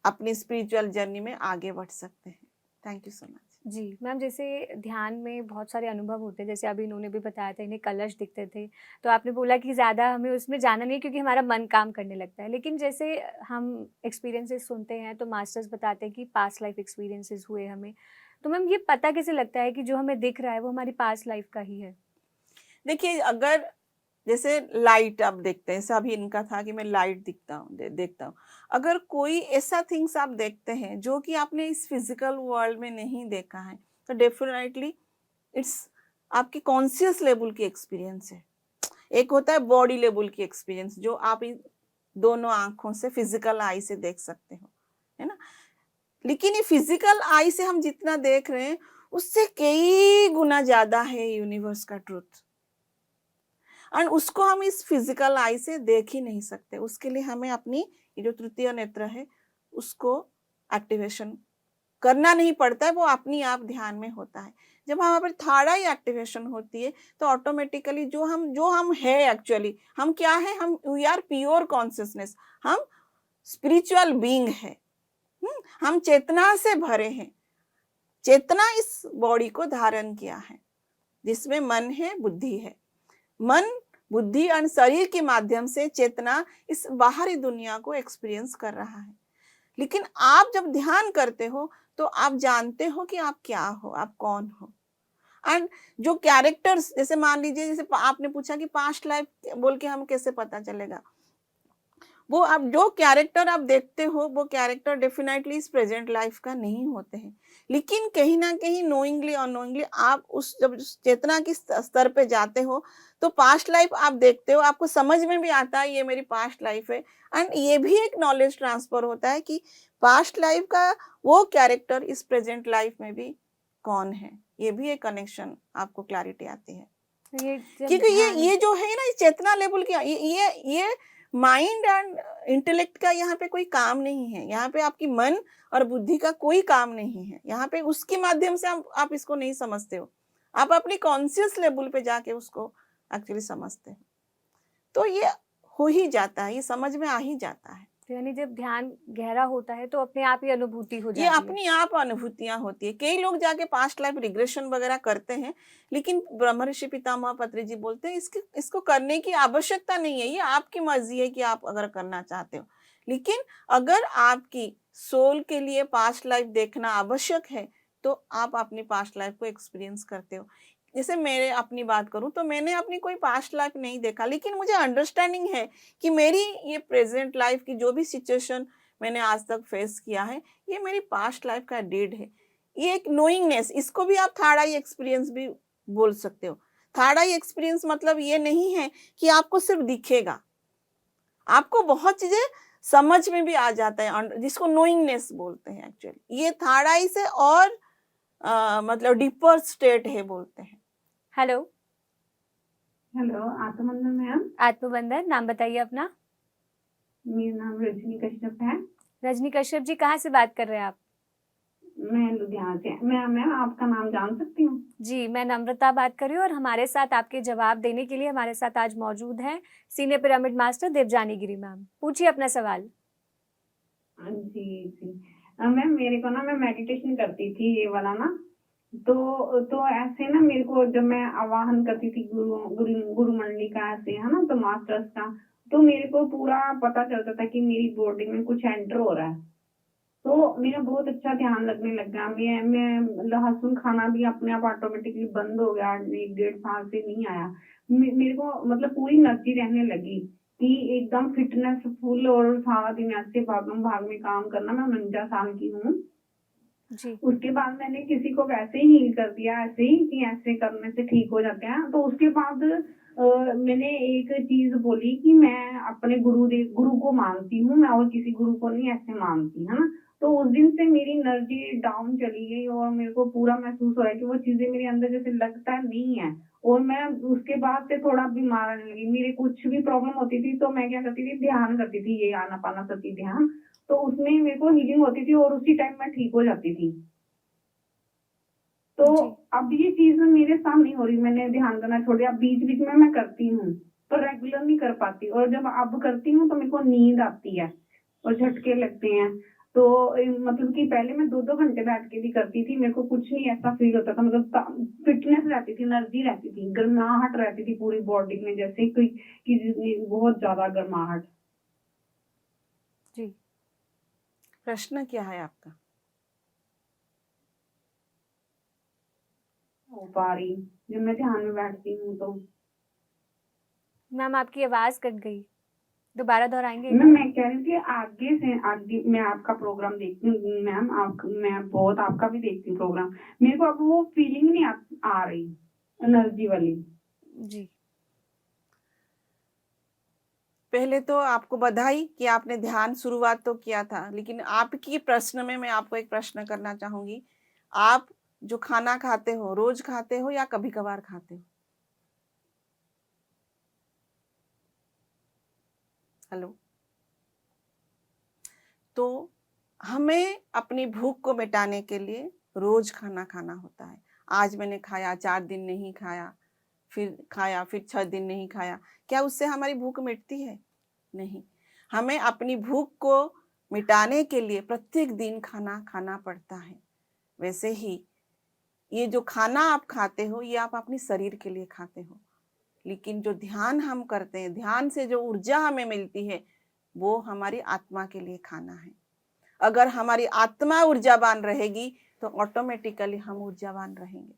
अपनी स्पिरिचुअल जर्नी में आगे बढ़ सकते हैं। Thank you so much. जी मैम, जैसे ध्यान में बहुत सारे अनुभव होते हैं, जैसे अभी इन्होंने भी बताया था इन्हें कलश दिखते थे, तो आपने बोला कि ज़्यादा हमें उसमें जाना नहीं है क्योंकि हमारा मन काम करने लगता है। लेकिन जैसे हम एक्सपीरियंसेस सुनते हैं तो मास्टर्स बताते हैं कि पास्ट लाइफ एक्सपीरियंसेस हुए हमें, तो मैम ये पता कैसे लगता है कि जो हमें दिख रहा है वो हमारी पास्ट लाइफ का ही है? देखिए, अगर जैसे लाइट आप देखते हैं, जैसे अभी इनका था कि मैं लाइट दिखता हूँ, देखता हूँ। अगर कोई ऐसा थिंग्स आप देखते हैं जो कि आपने इस फिजिकल वर्ल्ड में नहीं देखा है, तो डेफिनेटली इट्स आपकी कॉन्शियस लेवल की एक्सपीरियंस है। एक होता है बॉडी लेवल की एक्सपीरियंस, जो आप इन दोनों आंखों से फिजिकल आई से देख सकते हो, है ना। लेकिन ये फिजिकल आई से हम जितना देख रहे हैं उससे कई गुना ज्यादा है यूनिवर्स का ट्रूथ, और उसको हम इस फिजिकल आई से देख ही नहीं सकते। उसके लिए हमें अपनी ये जो तृतीय नेत्र है उसको एक्टिवेशन करना नहीं पड़ता है, वो अपनी आप ध्यान में होता है। जब हमारे पर थर्ड आई एक्टिवेशन होती है तो ऑटोमेटिकली जो हम है एक्चुअली, हम क्या है, हम वी आर प्योर कॉन्शियसनेस, हम स्पिरिचुअल बीइंग है। हम चेतना से भरे हैं। चेतना इस बॉडी को धारण किया है, जिसमें मन है, बुद्धि है। मन, बुद्धि और शरीर के माध्यम से चेतना इस बाहरी दुनिया को एक्सपीरियंस कर रहा है। लेकिन आप जब ध्यान करते हो तो आप जानते हो कि आप क्या हो, आप कौन हो। एंड जो कैरेक्टर्स, जैसे मान लीजिए, जैसे आपने पूछा कि पास्ट लाइफ बोल के हम कैसे पता चलेगा, वो आप जो कैरेक्टर आप देखते हो वो कैरेक्टर डेफिनेटली इस प्रेजेंट लाइफ का नहीं होते हैं। लेकिन कहीं ना कहीं नोइंगली अननोइंगली आप उस जब उस चेतना की स्तर पे जाते हो तो पास्ट लाइफ आप देखते हो, आपको समझ में भी आता है ये मेरी पास्ट लाइफ है। एंड ये भी एक नॉलेज ट्रांसफर होता है कि पास्ट लाइफ का वो कैरेक्टर इस प्रेजेंट लाइफ में भी कौन है। ये भी एक कनेक्शन आपको क्लैरिटी आती है, तो ये जब क्योंकि ध्यान ये जो है ना, ये चेतना लेवल की, ये माइंड एंड इंटेलेक्ट का यहाँ पे कोई काम नहीं है। यहाँ पे आपकी मन और बुद्धि का कोई काम नहीं है। यहाँ पे उसके माध्यम से आप इसको नहीं समझते हो, आप अपनी कॉन्शियस लेवल पे जाके उसको एक्चुअली समझते हो। तो ये हो ही जाता है, ये समझ में आ ही जाता है। तो यानी जब ध्यान गहरा होता है तो अपने आप ही अनुभूति हो ये जाती है। अपनी आप अनुभूतियां होती है। कई लोग जाके पास्ट लाइफ रिग्रेशन वगैरह करते हैं, लेकिन ब्रह्मर्षि पितामह पत्री जी बोलते हैं इसको करने की आवश्यकता नहीं है। ये आपकी मर्जी है कि आप अगर करना चाहते हो। लेकिन अगर आपकी सोल के लिए पास्ट लाइफ देखना आवश्यक है तो आप अपनी पास्ट लाइफ को एक्सपीरियंस करते हो। जैसे मेरे अपनी बात करूं तो मैंने अपनी कोई पास्ट लाइफ नहीं देखा, लेकिन मुझे अंडरस्टैंडिंग है कि मेरी ये प्रेजेंट लाइफ की जो भी सिचुएशन मैंने आज तक फेस किया है ये मेरी पास्ट लाइफ का डेड है। ये एक नोइंगनेस, इसको भी आप थर्ड आई एक्सपीरियंस भी बोल सकते हो। थर्ड आई एक्सपीरियंस मतलब ये नहीं है कि आपको सिर्फ दिखेगा, आपको बहुत चीजें समझ में भी आ जाता है, जिसको नोइंगनेस बोलते हैं एक्चुअली। ये थर्ड आई से और मतलब डीपर स्टेट है बोलते हैं। Hello hello, Atmabandhan ma'am. Atmabandhan, नाम बताइए अपना। मेरा नाम रजनी कश्यप है। रजनी कश्यप जी, कहाँ से बात कर रहे हैं आप? मैं लुधियाना से। मैम आपका नाम जान सकती हूँ? जी, मैं नम्रता बात कर रही हूँ और हमारे साथ आपके जवाब देने के लिए हमारे साथ आज मौजूद हैं सीनियर पिरामिड मास्टर देवजानी गिरी मैम। पूछिए अपना सवाल। जी जी। मैम मेरे को ना, मैं मेडिटेशन करती थी ये वाला ना, तो ऐसे ना मेरे को जब मैं आवाहन करती थी गुरु मंडली का, ऐसे है ना, तो मास्टर्स का, तो मेरे को पूरा पता चलता था कि मेरी बॉडी में कुछ एंटर हो रहा है। तो मेरा बहुत अच्छा ध्यान लगने लग गया। मैं लहसुन खाना भी अपने आप ऑटोमेटिकली बंद हो गया। 1-1.5 साल से नहीं आया। मेरे को मतलब पूरी एनर्जी रहने लगी कि एकदम फिटनेस फुल, और सारा दिन ऐसे भागम भाग में काम करना। मैं 49 साल की हूँ। जी उसके बाद मैंने किसी को वैसे ही हील कर दिया, ऐसे ही कि ऐसे करने से ठीक हो जाते हैं। तो उसके बाद मैंने एक चीज बोली कि मैं अपने गुरु को मानती हूँ, मैं और किसी गुरु को नहीं ऐसे मानती, है ना। तो उस दिन से मेरी एनर्जी डाउन चली गई और मेरे को पूरा महसूस हो रहा है कि वो चीजें मेरे अंदर जैसे लगता नहीं है। और मैं उसके बाद से थोड़ा बीमार रहने लगी। मेरे कुछ भी प्रॉब्लम होती थी तो मैं क्या करती थी, ध्यान करती थी, ये आनापानसती ध्यान। तो उसमें मेरे को हीलिंग होती थी और उसी टाइम मैं ठीक हो जाती थी। तो जी अब ये चीज मेरे साथ नहीं हो रही। मैंने ध्यान करना छोड़ दिया। बीच बीच में मैं करती हूँ पर रेगुलर नहीं कर पाती, और जब अब करती हूँ तो मेरे को नींद आती है और झटके लगते हैं। तो मतलब कि पहले मैं 2-2 घंटे बैठ के भी करती थी, मेरे को कुछ नहीं ऐसा फील होता था, मतलब फिटनेस रहती थी, एनर्जी रहती थी, गर्माहट रहती थी पूरी बॉडी में, जैसे कोई कि बहुत ज्यादा गर्माहट। जी। प्रश्न क्या है आपका? हो पा रही जब मैं ध्यान में बैठती हूँ तो। मैम आपकी आवाज कट गई, दोबारा दोहराएंगे एक मैम बार? मैं कह रही थी आगे से आगे मैं आपका प्रोग्राम देखती हूँ मैम, आप मैं बहुत आपका भी देखती हूँ प्रोग्राम, मेरे को अब वो फीलिंग नहीं आ रही एनर्जी वाली। जी। पहले तो आपको बधाई कि आपने ध्यान शुरुआत तो किया था, लेकिन आपकी प्रश्न में मैं आपको एक प्रश्न करना चाहूंगी। आप जो खाना खाते हो रोज खाते हो या कभी कभार खाते हो? हेलो। तो हमें अपनी भूख को मिटाने के लिए रोज खाना खाना होता है। आज मैंने खाया, 4 दिन नहीं खाया, फिर खाया, फिर 6 दिन नहीं खाया, क्या उससे हमारी भूख मिटती है? नहीं। हमें अपनी भूख को मिटाने के लिए प्रत्येक दिन खाना खाना पड़ता है। वैसे ही ये जो खाना आप खाते हो ये आप अपने शरीर के लिए खाते हो, लेकिन जो ध्यान हम करते हैं, ध्यान से जो ऊर्जा हमें मिलती है वो हमारी आत्मा के लिए खाना है। अगर हमारी आत्मा ऊर्जावान रहेगी तो ऑटोमेटिकली हम ऊर्जावान रहेंगे।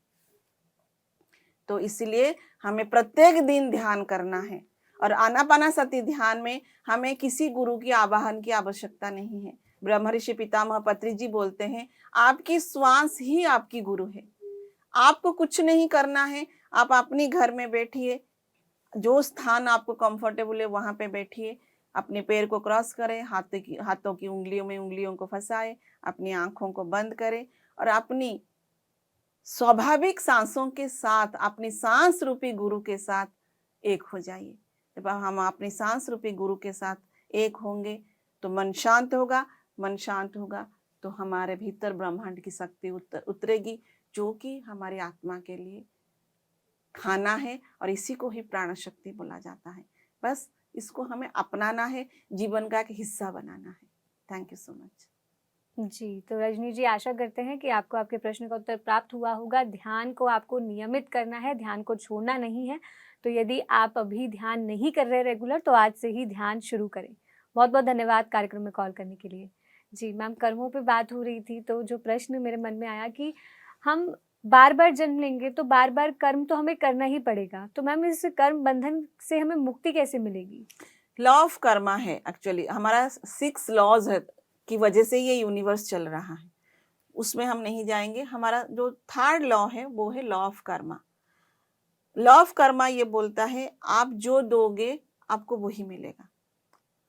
तो इसलिए हमें प्रत्येक दिन ध्यान करना है। और आनापानासति ध्यान में हमें किसी गुरु की आवाहन की आवश्यकता नहीं है। ब्रह्मर्षि पितामह पत्री जी बोलते हैं, आपकी श्वास ही आपकी गुरु है। आपको कुछ नहीं करना है, आप अपने घर में बैठिए, जो स्थान आपको कंफर्टेबल है वहां पे बैठिए, अपने पैर को क्रॉस करें, हाथों की उंगलियों में उंगलियों को फंसाए, अपनी आंखों को बंद करें और अपनी स्वाभाविक सांसों के साथ अपनी सांस रूपी गुरु के साथ एक हो जाइए। जब हम अपनी सांस रूपी गुरु के साथ एक होंगे तो मन शांत होगा, मन शांत होगा तो हमारे भीतर ब्रह्मांड की शक्ति उतरेगी, जो कि हमारी आत्मा के लिए खाना है और इसी को ही प्राण शक्ति बोला जाता है। बस इसको हमें अपनाना है, जीवन का एक हिस्सा बनाना है। Thank you so much. जी, तो रजनी जी आशा करते हैं कि आपको आपके प्रश्न का उत्तर प्राप्त हुआ होगा। ध्यान को आपको नियमित करना है, ध्यान को छोड़ना नहीं है। तो यदि आप अभी ध्यान नहीं कर रहे रेगुलर तो आज से ही ध्यान शुरू करें। बहुत-बहुत धन्यवाद कार्यक्रम में कॉल करने के लिए। जी, मैम कर्मों पे बात हो रही थी तो जो प्रश्न मेरे मन में आया कि हम बार-बार जन्म लेंगे तो बार-बार कर्म तो हमें करना ही पड़ेगा। तो मैम इस कर्म बंधन से हमें मुक्ति कैसे मिलेगी? लॉ ऑफ कर्मा है, एक्चुअली हमारा 6 लॉज है की वजह से ये यूनिवर्स चल रहा है, उसमें हम नहीं जाएंगे। हमारा जो 3rd लॉ है वो है law of Karma. Law of Karma ये बोलता है आप जो दोगे आपको वही मिलेगा,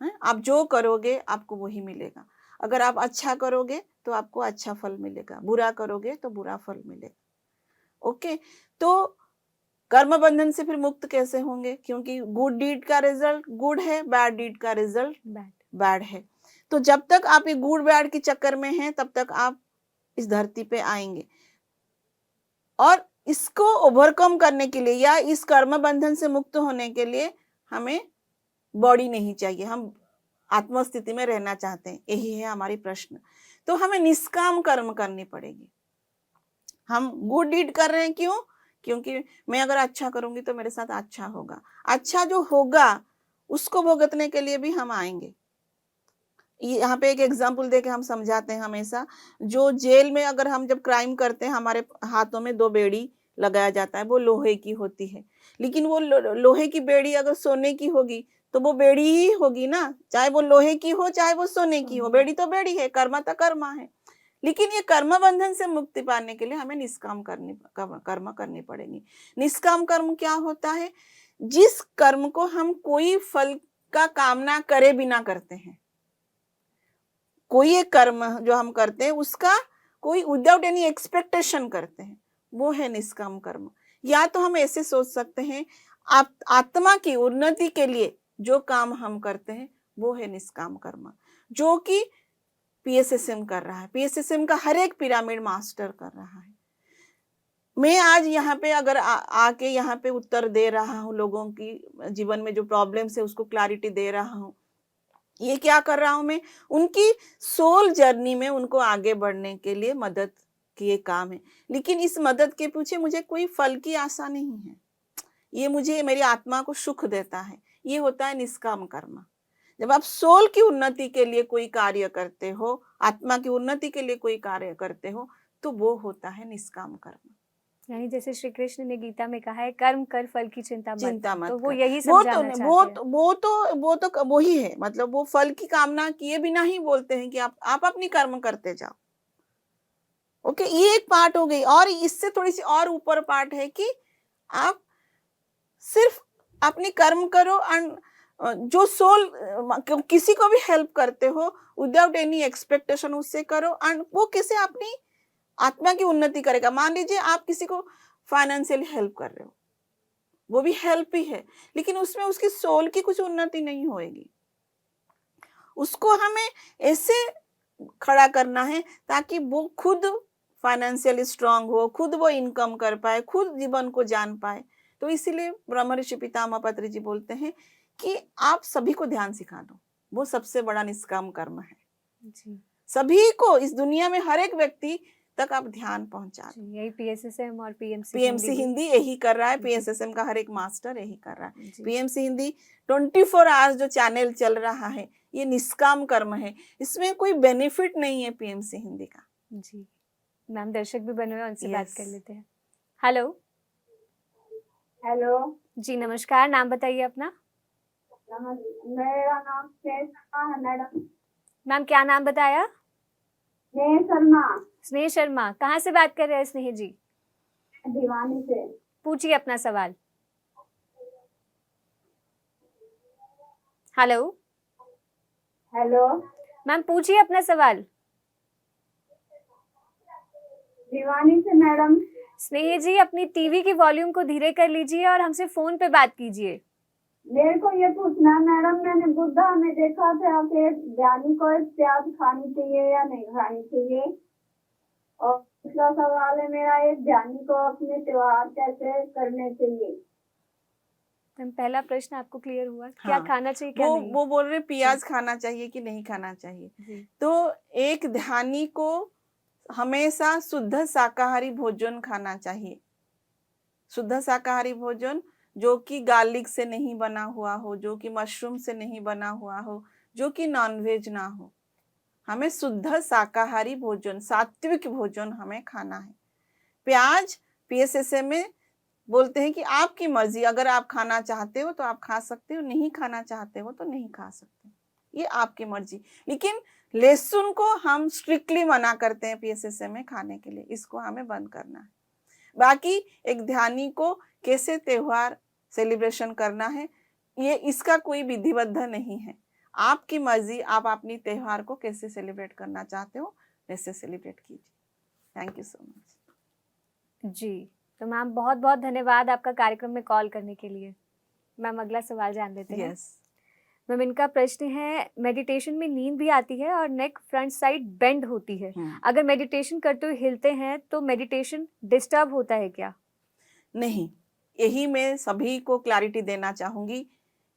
है? आप जो करोगे आपको वही मिलेगा। अगर आप अच्छा करोगे तो आपको अच्छा फल मिलेगा, बुरा करोगे तो बुरा फल मिलेगा। ओके, तो कर्म बंधन से फिर मुक्त कैसे होंगे? क्योंकि गुड डीड का रिजल्ट गुड है, बैड डीड का रिजल्ट बैड है। तो जब तक आप ये गुड बैड के चक्कर में हैं तब तक आप इस धरती पे आएंगे। और इसको ओवरकम करने के लिए या इस कर्म बंधन से मुक्त होने के लिए हमें बॉडी नहीं चाहिए, हम आत्म स्थिति में रहना चाहते हैं, यही है हमारी प्रश्न। तो हमें निष्काम कर्म करनी पड़ेगी। हम गुड डीड कर रहे हैं, क्यों? क्योंकि मैं अगर अच्छा करूंगी तो मेरे साथ अच्छा होगा, अच्छा जो होगा उसको भुगतने के लिए भी हम आएंगे। यहाँ पे एक एग्जाम्पल देके हम समझाते हैं हमेशा। जो जेल में अगर हम जब क्राइम करते हैं हमारे हाथों में 2 बेड़ी लगाया जाता है, वो लोहे की होती है, लेकिन वो लोहे की बेड़ी अगर सोने की होगी तो वो बेड़ी ही होगी ना, चाहे वो लोहे की हो चाहे वो सोने की हो, बेड़ी तो बेड़ी है, कर्मा तो कर्मा है। लेकिन ये कर्म बंधन से मुक्ति पाने के लिए हमें निष्काम कर्म करनी पड़ेगी। निष्काम कर्म क्या होता है? जिस कर्म को हम कोई फल का कामना करे बिना करते हैं, कोई एक कर्म जो हम करते हैं उसका कोई विदाउट एनी एक्सपेक्टेशन करते हैं, वो है निष्काम कर्म। या तो हम ऐसे सोच सकते हैं आत्मा की उन्नति के लिए जो काम हम करते हैं वो है निष्काम कर्म, जो कि पीएसएसएम कर रहा है। पीएसएसएम का हर एक पिरामिड मास्टर कर रहा है। मैं आज यहाँ पे अगर आके यहाँ पे उत्तर दे रहा हूँ, लोगों की जीवन में जो प्रॉब्लम्स है उसको क्लैरिटी दे रहा हूँ, ये क्या कर रहा हूं मैं, उनकी सोल जर्नी में उनको आगे बढ़ने के लिए मदद की ये काम है। लेकिन इस मदद के पीछे मुझे कोई फल की आशा नहीं है। ये मुझे मेरी आत्मा को सुख देता है। ये होता है निष्काम कर्म। जब आप सोल की उन्नति के लिए कोई कार्य करते हो, आत्मा की उन्नति के लिए कोई कार्य करते हो, तो वो होता है निष्काम कर्म। यानी जैसे श्री कृष्ण ने गीता में कहा है, कर्म कर फल की चिंता चिंता मत। मत तो वो कर। यही वो तो समझाना नहीं, चाहते हैं। वो ही है। मतलब वो फल की कामना किए बिना ही बोलते हैं कि आप अपनी कर्म करते जाओ। ओके, ये एक पार्ट हो गई। और इससे थोड़ी सी और ऊपर पार्ट है कि आप सिर्फ अपनी कर्म करो एंड जो सोल किसी को भी हेल्प करते हो विदाउट एनी एक्सपेक्टेशन उससे करो, एंड वो किसी अपनी आत्मा की उन्नति करेगा। मान लीजिए आप किसी को फाइनेंशियली हेल्प कर रहे हो, वो भी हेल्प ही है, लेकिन उसमें उसकी सोल की कुछ उन्नति नहीं होएगी। उसको हमें ऐसे खड़ा करना है ताकि वो खुद फाइनेंशियली स्ट्रांग हो, खुद वो इनकम कर पाए, खुद जीवन को जान पाए। तो इसीलिए ब्रह्म ऋषि पितामह पत्री जी बोलते हैं कि आप सभी को ध्यान सिखा दो। वो सबसे बड़ा निष्काम कर्म है। जी सभी को, इस दुनिया में हर एक व्यक्ति तक आप ध्यान पहुंचा दो। जी, यही पीएसएसएम और पीएमसी पीएमसी हिंदी यही कर रहा है, जी। पीएसएसएम का हर एक मास्टर यही कर रहा है। जी। पीएमसी हिंदी 24 आवर्स जो चैनल चल रहा है, ये निष्काम कर्म है। इसमें कोई बेनिफिट नहीं है पीएमसी हिंदी का। जी मैम, दर्शक भी बने हुए हैं, उनसे बात Yes. कर लेते हैं। हेलो हेलो, जी, नमस्कार। नाम बताइए अपना। मेरा नाम स्नेह शर्मा है मैडम। मैम, क्या नाम बताया? स्नेह शर्मा, स्नेह शर्मा। कहाँ से बात कर रहे हैं स्नेह जी? भिवानी से। पूछिए अपना सवाल। हेलो हेलो, मैम, पूछिए अपना सवाल। भिवानी से मैडम। स्नेह जी, अपनी टीवी की वॉल्यूम को धीरे कर लीजिए और हमसे फोन पे बात कीजिए। मेरे को ये पूछना है मैडम, मैंने बुद्धा में देखा था कि ज्ञानी को प्याज खानी चाहिए या नहीं खानी चाहिए। और दूसरा सवाल है मेरा, एक ज्ञानी को अपने त्योहार कैसे करने चाहिए। मैम, पहला प्रश्न आपको क्लियर हुआ? क्या हाँ, खाना चाहिए क्या नहीं? वो बोल रहे प्याज खाना चाहिए कि नहीं खाना चाहिए। जी तो एक ध्यानी को हमेशा शुद्ध शाकाहारी भोजन खाना चाहिए। शुद्ध शाकाहारी भोजन जो कि गार्लिक से नहीं बना हुआ हो, जो कि मशरूम से नहीं बना हुआ हो, जो कि नॉनवेज ना हो। हमें शुद्ध शाकाहारी भोजन, सात्विक भोजन हमें खाना है। प्याज पीएसएसएम में बोलते हैं कि आपकी मर्जी, अगर आप खाना चाहते हो तो आप खा सकते हो, नहीं खाना चाहते हो तो नहीं खा सकते, ये आपकी मर्जी। लेकिन लहसुन को हम स्ट्रिक्टली मना करते हैं पीएसएसएम में खाने के लिए, इसको हमें बंद करना है। बाकी एक ध्यानी को कैसे त्योहार सेलिब्रेशन करना है, ये इसका कोई विधिबद्ध नहीं है। आपकी मर्जी, आप अपनी त्योहार को कैसे सेलिब्रेट करना चाहते हो वैसे सेलिब्रेट कीजिए। Thank you so much. जी, तो मैम बहुत बहुत धन्यवाद आपका कार्यक्रम में कॉल करने के लिए। मैम, अगला सवाल जान लेते हैं। यस, मैम, इनका प्रश्न है, मेडिटेशन में नींद भी आती है और नेक फ्रंट साइड बेंड होती है। अगर मेडिटेशन करते हुए हिलते हैं तो मेडिटेशन डिस्टर्ब होता है क्या? नहीं, यही मैं सभी को क्लैरिटी देना चाहूंगी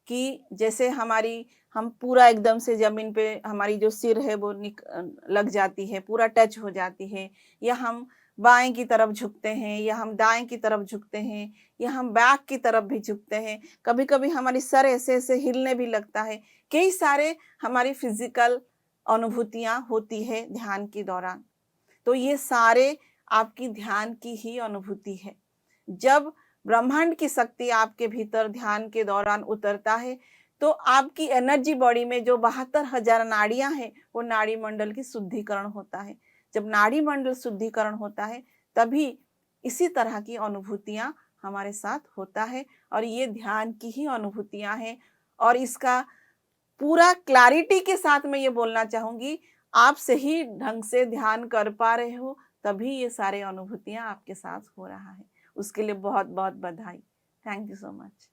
कि जैसे हम पूरा एकदम से जमीन पे हमारी जो सिर है वो लग जाती है, पूरा टच हो जाती है, या हम बाएं की तरफ झुकते हैं, या हम दाएं की तरफ झुकते हैं, या हम बैक की तरफ भी झुकते हैं। कभी कभी हमारी सर ऐसे ऐसे हिलने भी लगता है। कई सारे हमारी फिजिकल अनुभूतियां होती है ध्यान के दौरान। तो ये सारे आपकी ध्यान की ही अनुभूति है। जब ब्रह्मांड की शक्ति आपके भीतर ध्यान के दौरान उतरता है तो आपकी एनर्जी बॉडी में जो 72,000 नाड़ियां हैं, वो नाड़ी मंडल की शुद्धिकरण होता है। जब नाड़ी मंडल शुद्धिकरण होता है तभी इसी तरह की अनुभूतियां हमारे साथ होता है, और ये ध्यान की ही अनुभूतियां हैं। और इसका पूरा क्लैरिटी के साथ मैं ये बोलना चाहूंगी, आप सही ढंग से ध्यान कर पा रहे हो तभी ये सारे अनुभूतियां आपके साथ हो रहा है। उसके लिए बहुत बहुत बधाई। Thank you so much.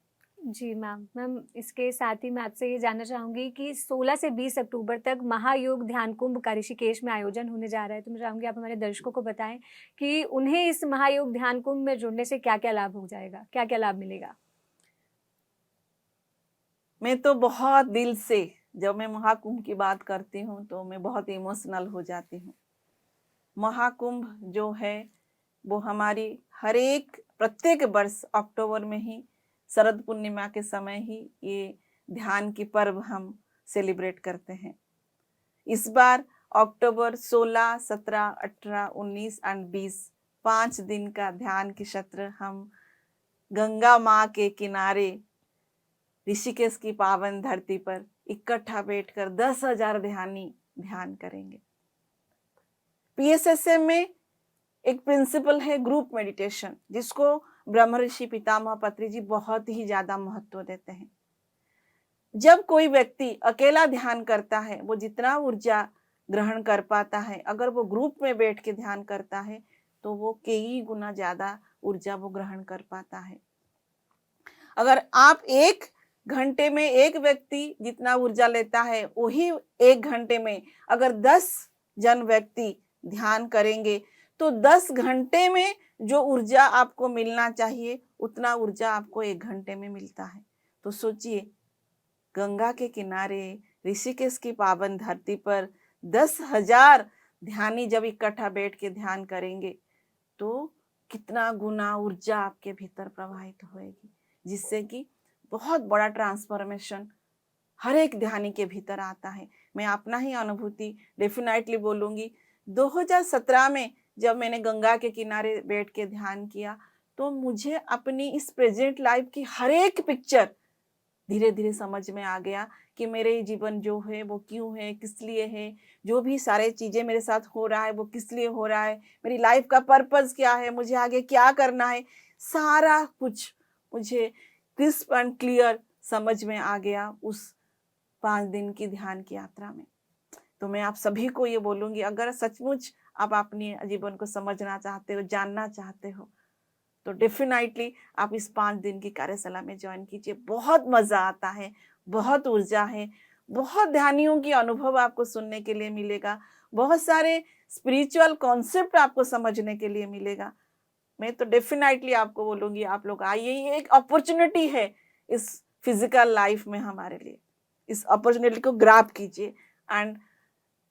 जी मैम, इसके साथ ही मैं आपसे ये जानना चाहूँगी कि 16 से 20 अक्टूबर तक महायोग ध्यान कुंभ का ऋषिकेश में आयोजन होने जा रहा है। तो मैं चाहूँगी आप हमारे दर्शकों को बताएं कि उन्हें इस महायोग ध्यान कुंभ में जुड़ने से क्या क्या लाभ हो जाएगा, क्या क्या लाभ मिलेगा? मैं तो बहुत दिल से जब मैं महाकुंभ की बात करती हूँ तो मैं बहुत इमोशनल हो जाती हूँ। महाकुंभ जो है वो हमारी प्रत्येक वर्ष अक्टूबर में ही शरद पूर्णिमा के समय ही ये ध्यान की पर्व हम सेलिब्रेट करते हैं। इस बार अक्टूबर 16, 17, 18, 19 और 20 5 दिन का ध्यान की सत्र हम गंगा माँ के किनारे ऋषिकेश की पावन धरती पर इकट्ठा बैठकर 10,000 ध्यानी ध्यान करेंगे। PSSM में एक प्रिंसिपल है ग्रुप मेडिटेशन, जिसको ब्रह्म ऋषि पितामह पत्री जी बहुत ही ज्यादा महत्व देते हैं। जब कोई व्यक्ति अकेला ध्यान करता है वो जितना ऊर्जा ग्रहण कर पाता है, अगर वो ग्रुप में बैठ के ध्यान करता है तो वो कई गुना ज्यादा ऊर्जा वो ग्रहण कर पाता है। अगर आप 1 घंटे में एक व्यक्ति जितना ऊर्जा लेता है, वही 1 घंटे में अगर 10 जन व्यक्ति ध्यान करेंगे तो 10 घंटे में जो ऊर्जा आपको मिलना चाहिए उतना ऊर्जा आपको 1 घंटे में मिलता है। तो सोचिए, गंगा के किनारे ऋषिकेश की पावन धरती पर 10,000 ध्यानी जब इकट्ठा बैठ के ध्यान करेंगे तो कितना गुना ऊर्जा आपके भीतर प्रवाहित होएगी, जिससे कि बहुत बड़ा ट्रांसफॉर्मेशन हर एक ध्यानी के भीतर आता है। मैं अपना ही अनुभूति डेफिनेटली बोलूंगी। 2017 में जब मैंने गंगा के किनारे बैठ के ध्यान किया तो मुझे अपनी इस प्रेजेंट लाइफ की हर एक पिक्चर धीरे धीरे समझ में आ गया कि मेरे जीवन जो है वो क्यों है, किस लिए है, जो भी सारे चीजें मेरे साथ हो रहा है वो किस लिए हो रहा है, मेरी लाइफ का पर्पस क्या है, मुझे आगे क्या करना है, सारा कुछ मुझे क्रिस्प एंड क्लियर समझ में आ गया उस 5 दिन की ध्यान की यात्रा में। तो मैं आप सभी को ये बोलूंगी, अगर सचमुच आप अपने जीवन को समझना चाहते हो, जानना चाहते हो, तो डेफिनेटली आप इस 5 दिन की कार्यशाला में ज्वाइन कीजिए। बहुत मजा आता है, बहुत ऊर्जा है, बहुत ध्यानियों की अनुभव आपको सुनने के लिए मिलेगा, बहुत सारे स्पिरिचुअल कॉन्सेप्ट आपको समझने के लिए मिलेगा। मैं तो डेफिनेटली आपको बोलूंगी आप लोग आइए, ये एक अपॉर्चुनिटी है इस फिजिकल लाइफ में हमारे लिए। इस अपॉर्चुनिटी को ग्रैब कीजिए एंड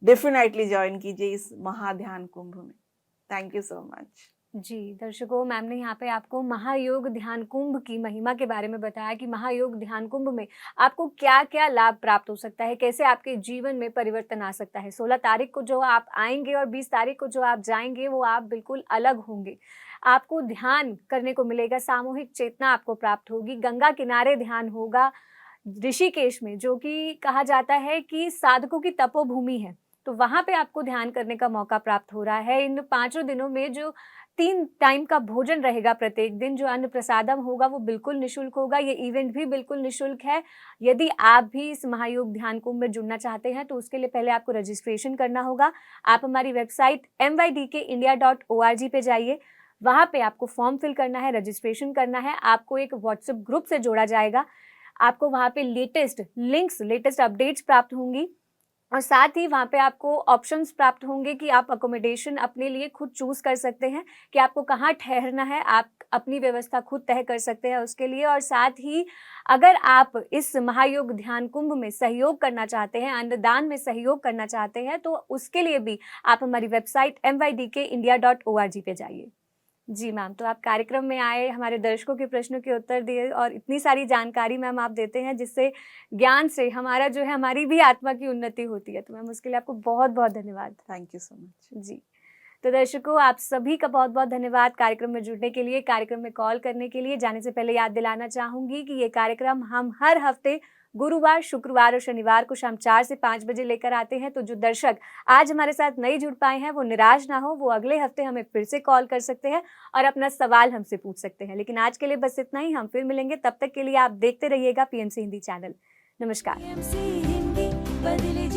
डेफिनेटली ज्वाइन कीजिए इस महाध्यान कुंभ में। Thank you so much. जी दर्शकों, मैम ने यहाँ पे आपको महायोग ध्यान कुंभ की महिमा के बारे में बताया कि महायोग ध्यान कुंभ में आपको क्या क्या लाभ प्राप्त हो सकता है, कैसे आपके जीवन में परिवर्तन आ सकता है। 16 तारीख को जो आप आएंगे और 20 तारीख को जो आप जाएंगे वो आप बिल्कुल अलग होंगे। आपको ध्यान करने को मिलेगा, सामूहिक चेतना आपको प्राप्त होगी। गंगा किनारे ध्यान होगा ऋषिकेश में, जो कि कहा जाता है कि साधकों की तपोभूमि है, तो वहां पे आपको ध्यान करने का मौका प्राप्त हो रहा है। इन 5 दिनों में जो 3 टाइम का भोजन रहेगा प्रत्येक दिन, जो अन्न प्रसादम होगा वो बिल्कुल निःशुल्क होगा। ये इवेंट भी बिल्कुल निःशुल्क है। यदि आप भी इस महायोग ध्यान कुंभ में जुड़ना चाहते हैं तो उसके लिए पहले आपको रजिस्ट्रेशन करना होगा। आप हमारी वेबसाइट mydkindia.org पे जाइए, वहां पे आपको फॉर्म फिल करना है, रजिस्ट्रेशन करना है। आपको एक व्हाट्सएप ग्रुप से जोड़ा जाएगा, आपको वहां पे लेटेस्ट लिंक्स, लेटेस्ट अपडेट्स प्राप्त होंगी और साथ ही वहाँ पे आपको ऑप्शंस प्राप्त होंगे कि आप अकोमोडेशन अपने लिए खुद चूज कर सकते हैं कि आपको कहाँ ठहरना है, आप अपनी व्यवस्था खुद तय कर सकते हैं उसके लिए। और साथ ही अगर आप इस महायोग ध्यान कुंभ में सहयोग करना चाहते हैं, अन्नदान में सहयोग करना चाहते हैं, तो उसके लिए भी आप हमारी वेबसाइट mydkindia.org पे जाइए। जी मैम, तो आप कार्यक्रम में आए, हमारे दर्शकों के प्रश्नों के उत्तर दिए और इतनी सारी जानकारी मैम आप देते हैं जिससे ज्ञान से हमारा जो है, हमारी भी आत्मा की उन्नति होती है। तो मैम उसके लिए आपको बहुत बहुत धन्यवाद। Thank you so much. जी, तो दर्शकों आप सभी का बहुत बहुत धन्यवाद कार्यक्रम में जुड़ने के लिए, कार्यक्रम में कॉल करने के लिए। जाने से पहले याद दिलाना चाहूंगी कि ये कार्यक्रम हम हर हफ्ते गुरुवार, शुक्रवार और शनिवार को शाम 4 से 5 बजे लेकर आते हैं। तो जो दर्शक आज हमारे साथ नहीं जुड़ पाए हैं वो निराश ना हो, वो अगले हफ्ते हमें फिर से कॉल कर सकते हैं और अपना सवाल हमसे पूछ सकते हैं। लेकिन आज के लिए बस इतना ही, हम फिर मिलेंगे, तब तक के लिए आप देखते रहिएगा PMC हिंदी चैनल। नमस्कार। PMC हिंदी, बदले